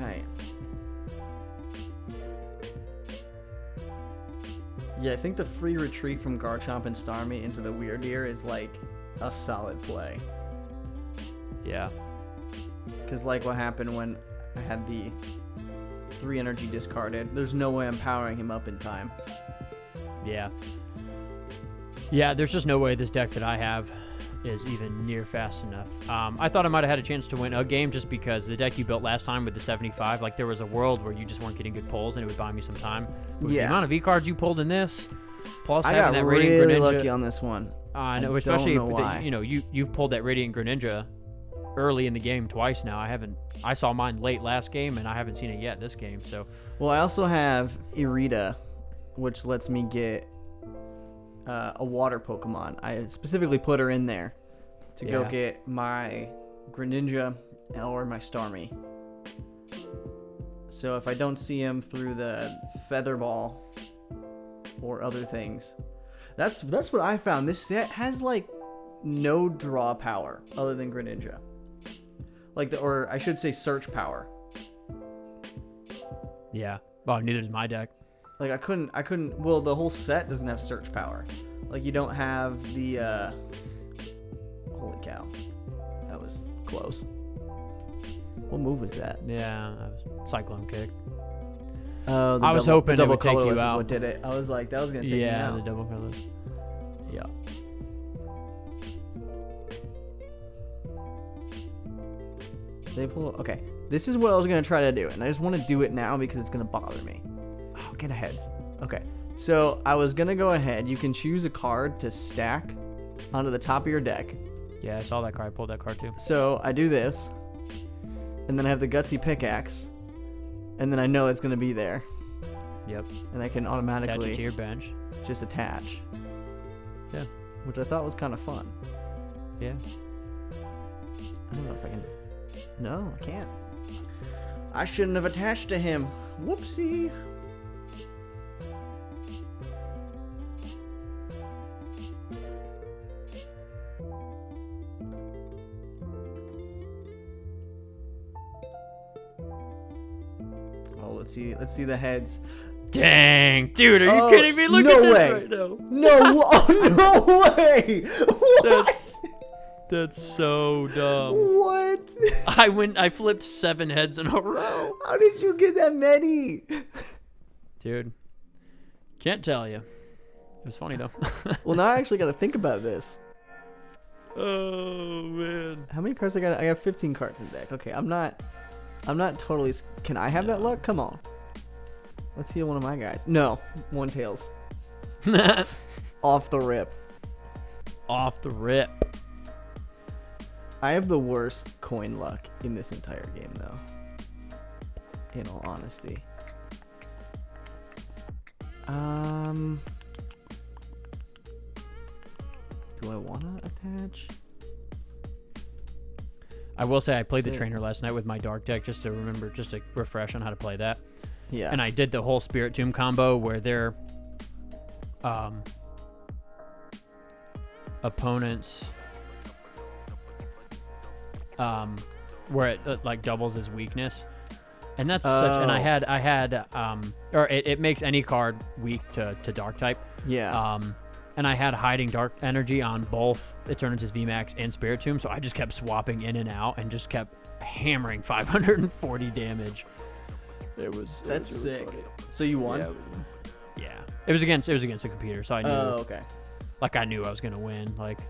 Alright. Yeah, I think the free retreat from Garchomp and Starmie into the Weirdeer is like a solid play. Yeah. Because like what happened when I had the 3 energy discarded, there's no way I'm powering him up in time. Yeah. Yeah, there's just no way this deck that I have is even near fast enough. I thought I might have had a chance to win a game just because the deck you built last time with the 75, like there was a world where you just weren't getting good pulls and it would buy me some time. But with the amount of V-cards you pulled in this, plus having that Radiant Greninja... I got really lucky on this one. I know, especially if you've pulled that Radiant Greninja early in the game twice now. I saw mine late last game and I haven't seen it yet this game. So, well, I also have Irida, which lets me get a water Pokemon. I specifically put her in there to go get my Greninja or my Starmie. So if I don't see him through the Feather Ball or other things, that's what I found. This set has like no draw power other than Greninja. Or I should say search power. Yeah. Well, neither does my deck. Like I couldn't, well, the whole set doesn't have search power. Like you don't have the, holy cow. That was close. What move was that? Yeah, that was Cyclone Kick. Oh, I was hoping it would take you is out. what did it. I was like, that was going to take me out. Yeah, the double colors. Yeah. They pull, okay. This is what I was going to try to do, and I just want to do it now because it's going to bother me. Oh, get a heads. Okay. So I was going to go ahead. You can choose a card to stack onto the top of your deck. Yeah, I saw that card. I pulled that card too. So I do this, and then I have the Gutsy Pickaxe, and then I know it's going to be there. Yep. And I can automatically attach it to your bench. Just attach. Yeah. Which I thought was kind of fun. Yeah. I don't know if I can... No, I can't. I shouldn't have attached to him. Whoopsie. Oh, let's see the heads. Dang, dude, are you kidding me? Look at this right now. No, oh, no way. What? That's so dumb. What? I flipped 7 heads in a row. How did you get that many? Dude, can't tell you. It was funny though. Well, now I actually got to think about this. Oh man. How many cards I got? I got 15 cards in the deck. Okay, I'm not totally. Can I have that luck? Come on. Let's heal one of my guys. No, one tails. Off the rip. Off the rip. I have the worst coin luck in this entire game, though. In all honesty. Do I want to attach? I will say I played the trainer last night with my dark deck just to refresh on how to play that. Yeah. And I did the whole Spirit Tomb combo where their opponents where it like doubles his weakness. And that's such, and I had or it makes any card weak to dark type. Yeah. And I had hiding dark energy on both Eternatus VMAX and Spirit Tomb, so I just kept swapping in and out and just kept hammering 540 damage. That's really sick. Funny. So you won? Yeah. It was against the computer, so I knew. Oh, okay. Like I knew I was gonna win. Like.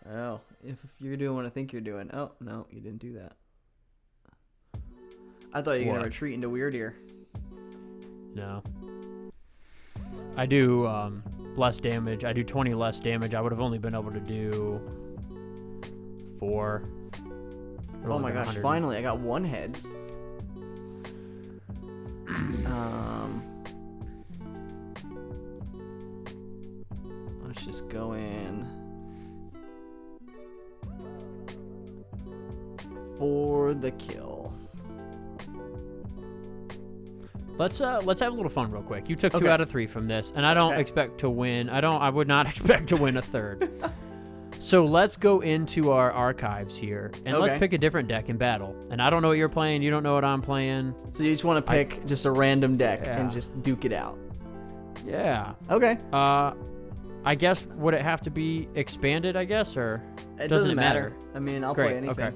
Oh, if you're doing what I think you're doing. Oh, no, you didn't do that. I thought you were going to retreat into Weird Ear. No. I do less damage. I do 20 less damage. I would have only been able to do 4. Oh my gosh, finally, I got 1 heads. Let's just go in for the kill. Let's have a little fun real quick. You took 2 out of 3 from this, and I don't expect to win. I would not expect to win a third. So let's go into our archives here, and let's pick a different deck in battle. And I don't know what you're playing. You don't know what I'm playing. So you just want to pick just a random deck and just duke it out. Yeah. Okay. I guess, would it have to be expanded, I guess, or it doesn't matter? I mean, I'll play anything. Okay.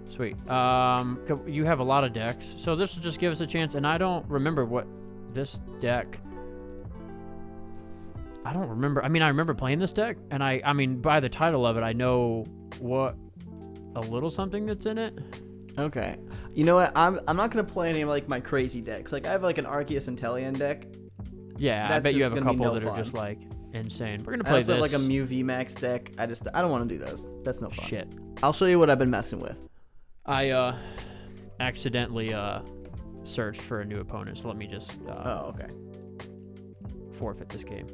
Sweet. You have a lot of decks, so this will just give us a chance. And I don't remember what this deck. I don't remember. I mean, I remember playing this deck, and I mean, by the title of it, I know what a little something that's in it. Okay. You know what? I'm not gonna play any of like my crazy decks. Like I have like an Arceus Intellion deck. Yeah, I bet you have a couple that are just like insane. We're gonna play this. I also have like a Mew VMAX deck. I don't want to do those. That's no fun. Shit. I'll show you what I've been messing with. I accidentally searched for a new opponent, so let me just forfeit this game.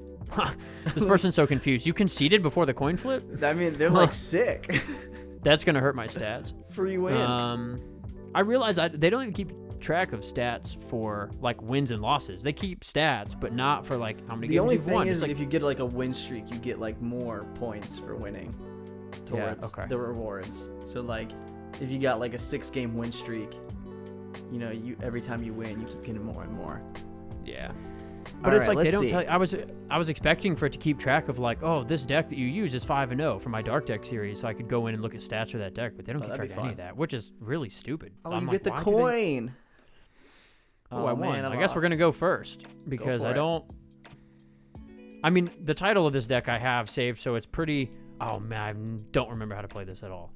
This person's so confused. You conceded before the coin flip? I mean, they're like sick. That's gonna hurt my stats. Free win. I realize they don't even keep track of stats for like wins and losses. They keep stats, but not for like how many games you've won. The only thing is, like, if you get like a win streak, you get like more points for winning towards the rewards. So like, if you got like a 6-game win streak, you know, every time you win, you keep getting more and more. Yeah. But it's like they don't tell you. I was expecting for it to keep track of like, oh, this deck that you use is 5-0 for my Dark Deck series, so I could go in and look at stats for that deck. But they don't keep track of any of that, which is really stupid. Oh, you get the coin. Oh, I won. I guess we're gonna go first because I don't. I mean, the title of this deck I have saved, so it's pretty. Oh man, I don't remember how to play this at all.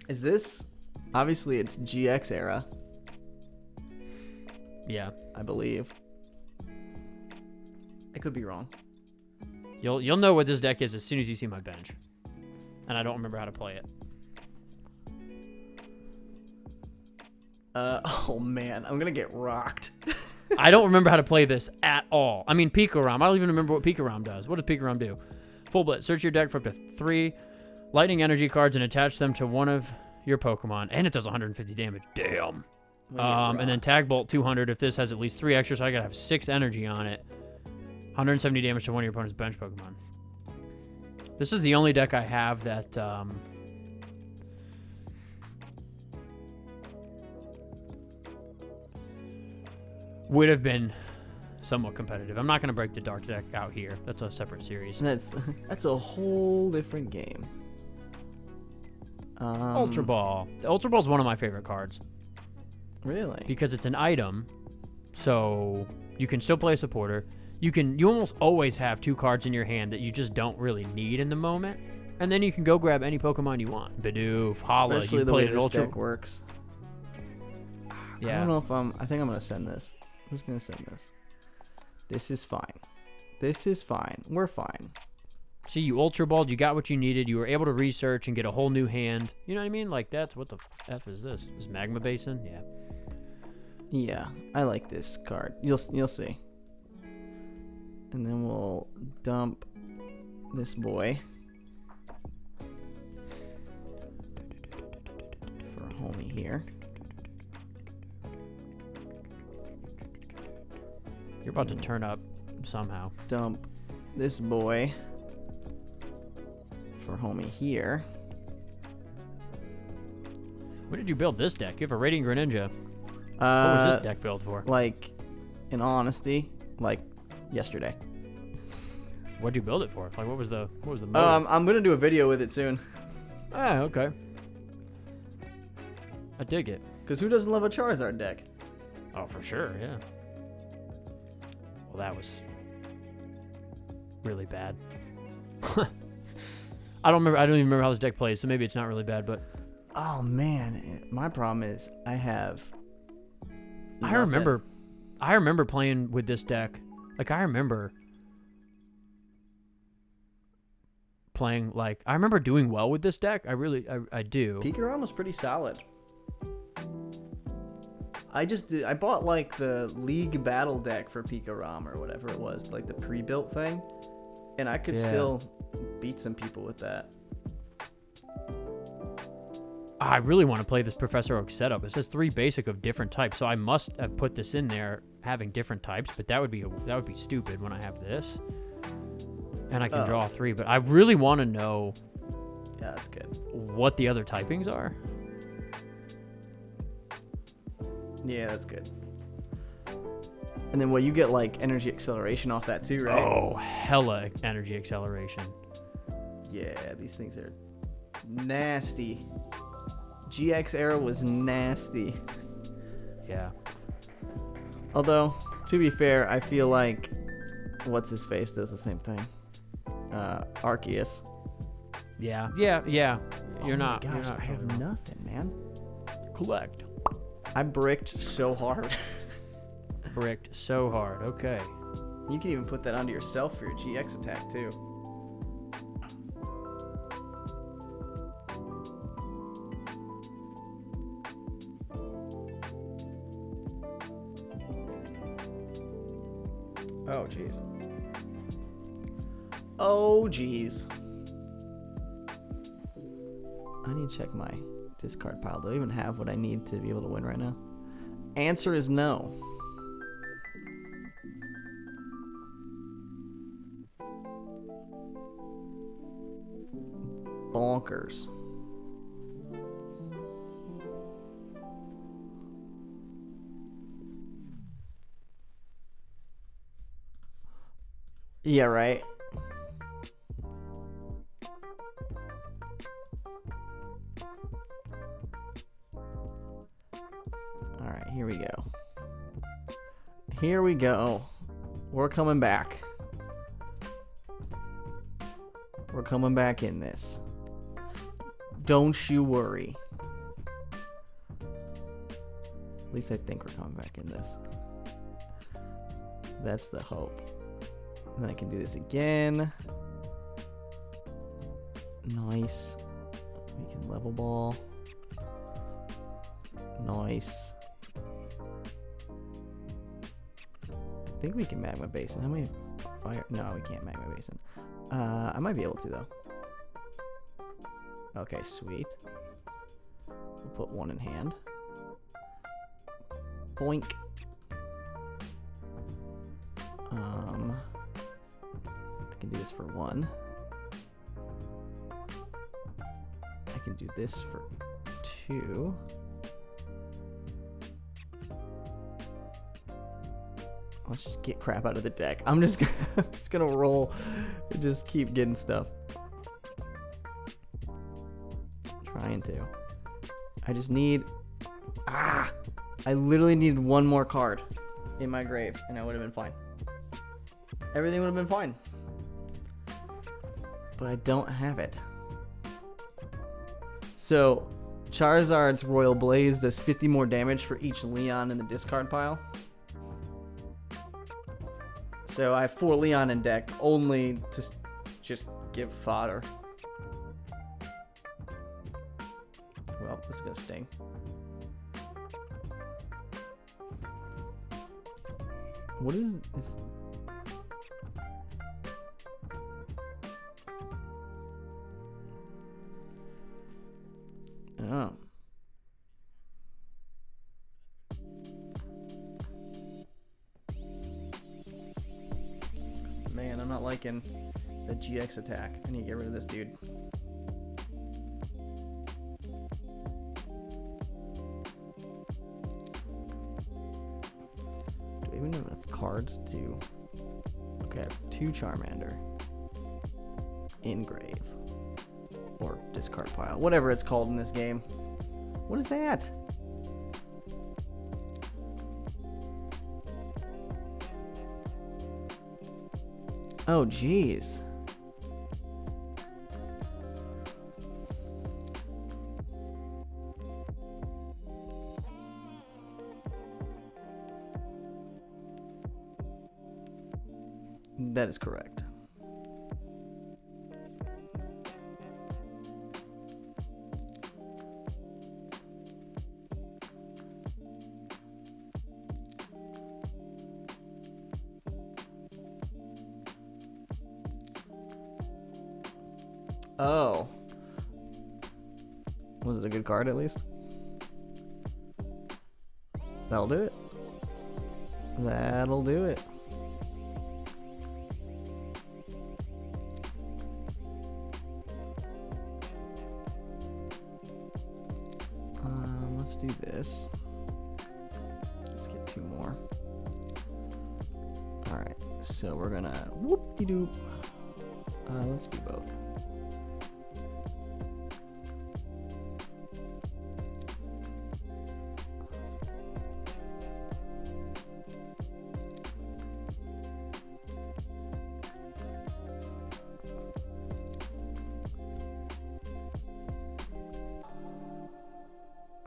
Is this? Obviously, it's GX era. Yeah, I believe. I could be wrong. You'll know what this deck is as soon as you see my bench, and I don't remember how to play it. Oh man, I'm gonna get rocked. I don't remember how to play this at all. I mean, Pikarom. I don't even remember what Pikarom does. What does Pikarom do? Full Blitz. Search your deck for up to 3 lightning energy cards and attach them to one of your Pokemon, and it does 150 damage. Damn. And then Tag Bolt 200 if this has at least 3 extra, so I gotta have 6 energy on it. 170 damage to one of your opponent's bench Pokemon. This is the only deck I have that would have been somewhat competitive. I'm not going to break the Dark deck out here. That's a separate series. That's a whole different game. Ultra Ball. The Ultra Ball is one of my favorite cards. Really? Because it's an item, so you can still play a supporter. You almost always have 2 cards in your hand that you just don't really need in the moment, and then you can go grab any Pokemon you want. Bidoof, Hala. Especially You the way played an this Ultra. deck works. Yeah. I don't know if I think I'm gonna send this. Who's gonna send this? This is fine. This is fine. We're fine. See, you Ultra Balled. You got what you needed. You were able to research and get a whole new hand. You know what I mean? Like that's what the F is this? This Magma Basin? Yeah. Yeah, I like this card. You'll see. And then we'll dump this boy for a homie here. You're about to turn up somehow. Dump this boy for homie here. What did you build this deck? You have a Radiant Greninja. What was this deck built for? Like, in all honesty, like yesterday. What'd you build it for? Like, what was the motive? I'm gonna do a video with it soon. Ah, okay. I dig it. Cause who doesn't love a Charizard deck? Oh, for sure, yeah. Well, that was really bad. I don't even remember how this deck plays, so maybe it's not really bad, but Oh man, my problem is I have. I nothing. remember playing with this deck. Like I remember playing I remember doing well with this deck. I do. Pikarom was pretty solid. I bought like the League Battle deck for Pikarom or whatever it was, like the pre-built thing, and I could still beat some people with that. I really want to play this Professor Oak setup. It says 3 basic of different types, so I must have put this in there having different types, but that would be stupid when I have this. And I can draw 3, but I really want to know Yeah, that's good. what the other typings are. Yeah, that's good. And then you get like energy acceleration off that too, right? Oh, hella energy acceleration. Yeah, these things are nasty. GX era was nasty. Yeah. Although, to be fair, I feel like what's his face does the same thing. Arceus. Yeah. You're not. Oh my gosh, you're not I have totally wrong. nothing, man. Collect. I bricked so hard. Bricked so hard. Okay. You can even put that onto yourself for your GX attack too. Oh, jeez. Oh, jeez. I need to check my discard pile. Do I even have what I need to be able to win right now? Answer is no. Bonkers. Yeah, right. All right, here we go. Here we go. We're coming back. We're coming back in this. Don't you worry. At least I think we're coming back in this. That's the hope. And then I can do this again. Nice. We can level ball. Nice. I think we can magma basin. How many fire? No, we can't magma basin. I might be able to though. Okay, sweet. We'll put one in hand. Boink. this for 1. I can do this for 2. Let's just get crap out of the deck. I'm just gonna roll and just keep getting stuff. Trying to. I just need... I literally needed 1 more card in my grave, and I would have been fine. Everything would have been fine. But I don't have it. So, Charizard's Royal Blaze does 50 more damage for each Leon in the discard pile. So I have 4 Leon in deck, only to just give fodder. Well, this is gonna sting. What is this? Oh. Man, I'm not liking the GX attack. I need to get rid of this dude. Do I even have enough cards to... Okay, I have 2 Charmander. Engrave. Or discard pile. Whatever it's called in this game. What is that? Oh, jeez. That is correct. Oh. Was it a good card at least? That'll do it. That'll do it. Let's do this. Let's get 2 more. Alright, so we're gonna whoop-de-doop. Let's do both.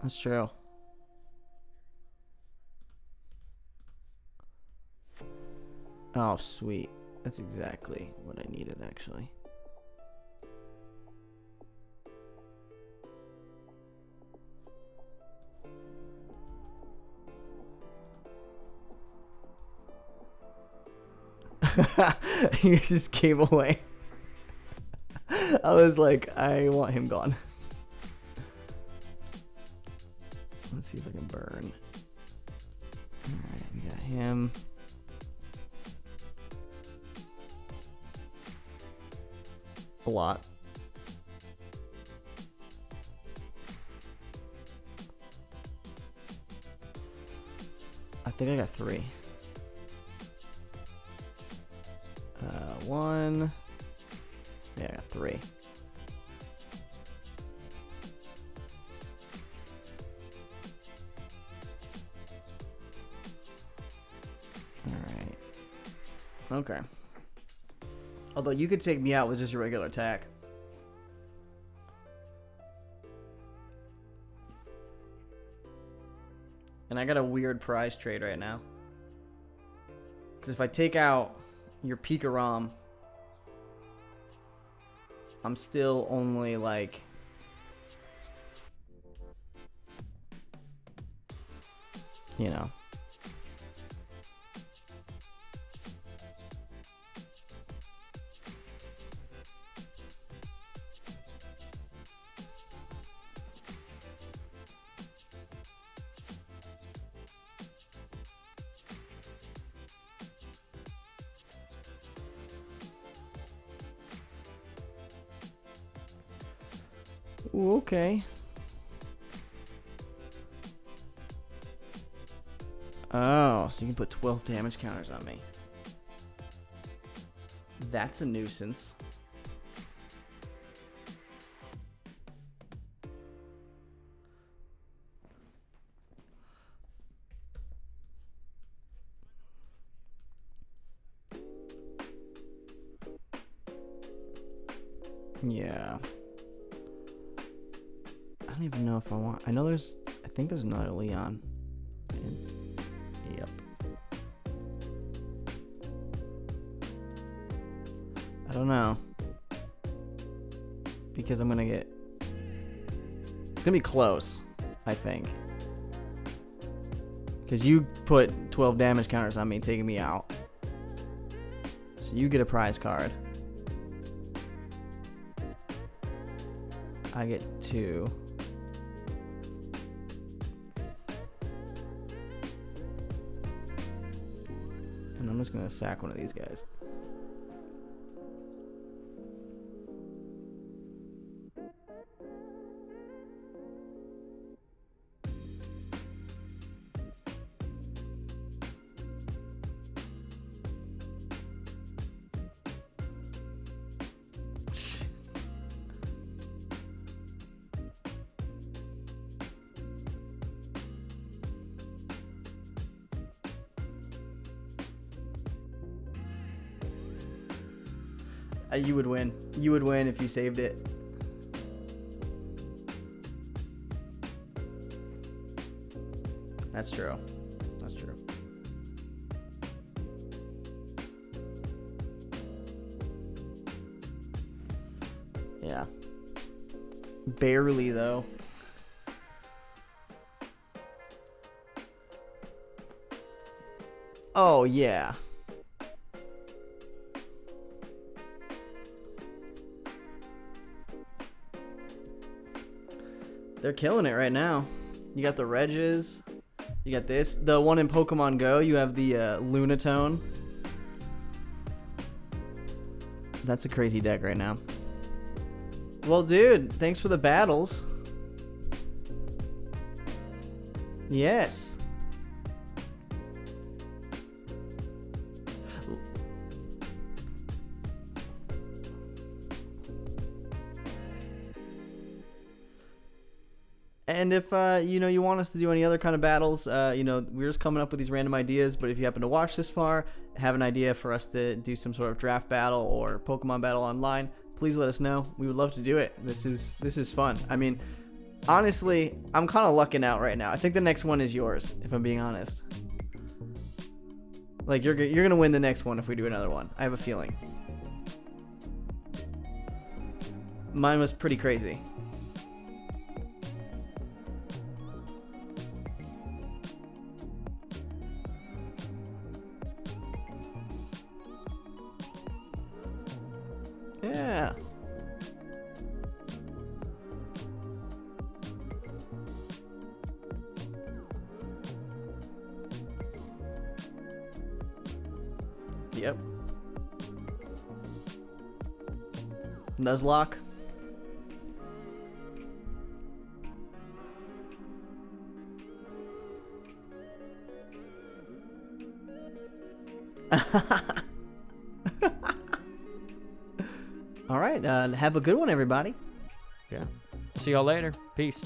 That's true. Oh, sweet. That's exactly what I needed, actually. You just came away. I was like, I want him gone. Let's see if I can burn. Alright, we got him. A lot. I think I got 3. 1. Yeah, I got 3. Okay. Although you could take me out with just a regular attack. And I got a weird prize trade right now. Because if I take out your Pikarom, I'm still only like... You know. Ooh, okay. Oh, so you can put 12 damage counters on me. That's a nuisance. Yeah. I don't even know if I want... I know there's... I think there's another Leon. Yep. I don't know. Because I'm gonna get... It's gonna be close, I think. Because you put 12 damage counters on me, taking me out. So you get a prize card. I get 2. And I'm just gonna sack one of these guys. You would win. You would win if you saved it. That's true. That's true. Yeah. Barely, though. Oh, yeah. They're killing it right now. You got the Reges. You got this. The one in Pokemon Go, you have the Lunatone. That's a crazy deck right now. Well, dude, thanks for the battles. Yes. And if you want us to do any other kind of battles, we're just coming up with these random ideas. But if you happen to watch this far, have an idea for us to do some sort of draft battle or Pokemon battle online, please let us know. We would love to do it. This is fun. I mean, honestly, I'm kind of lucking out right now. I think the next one is yours, if I'm being honest. Like you're gonna win the next one if we do another one. I have a feeling. Mine was pretty crazy. Yeah. Yep. Nuzlocke. All right. Have a good one, everybody. Yeah. See y'all later. Peace.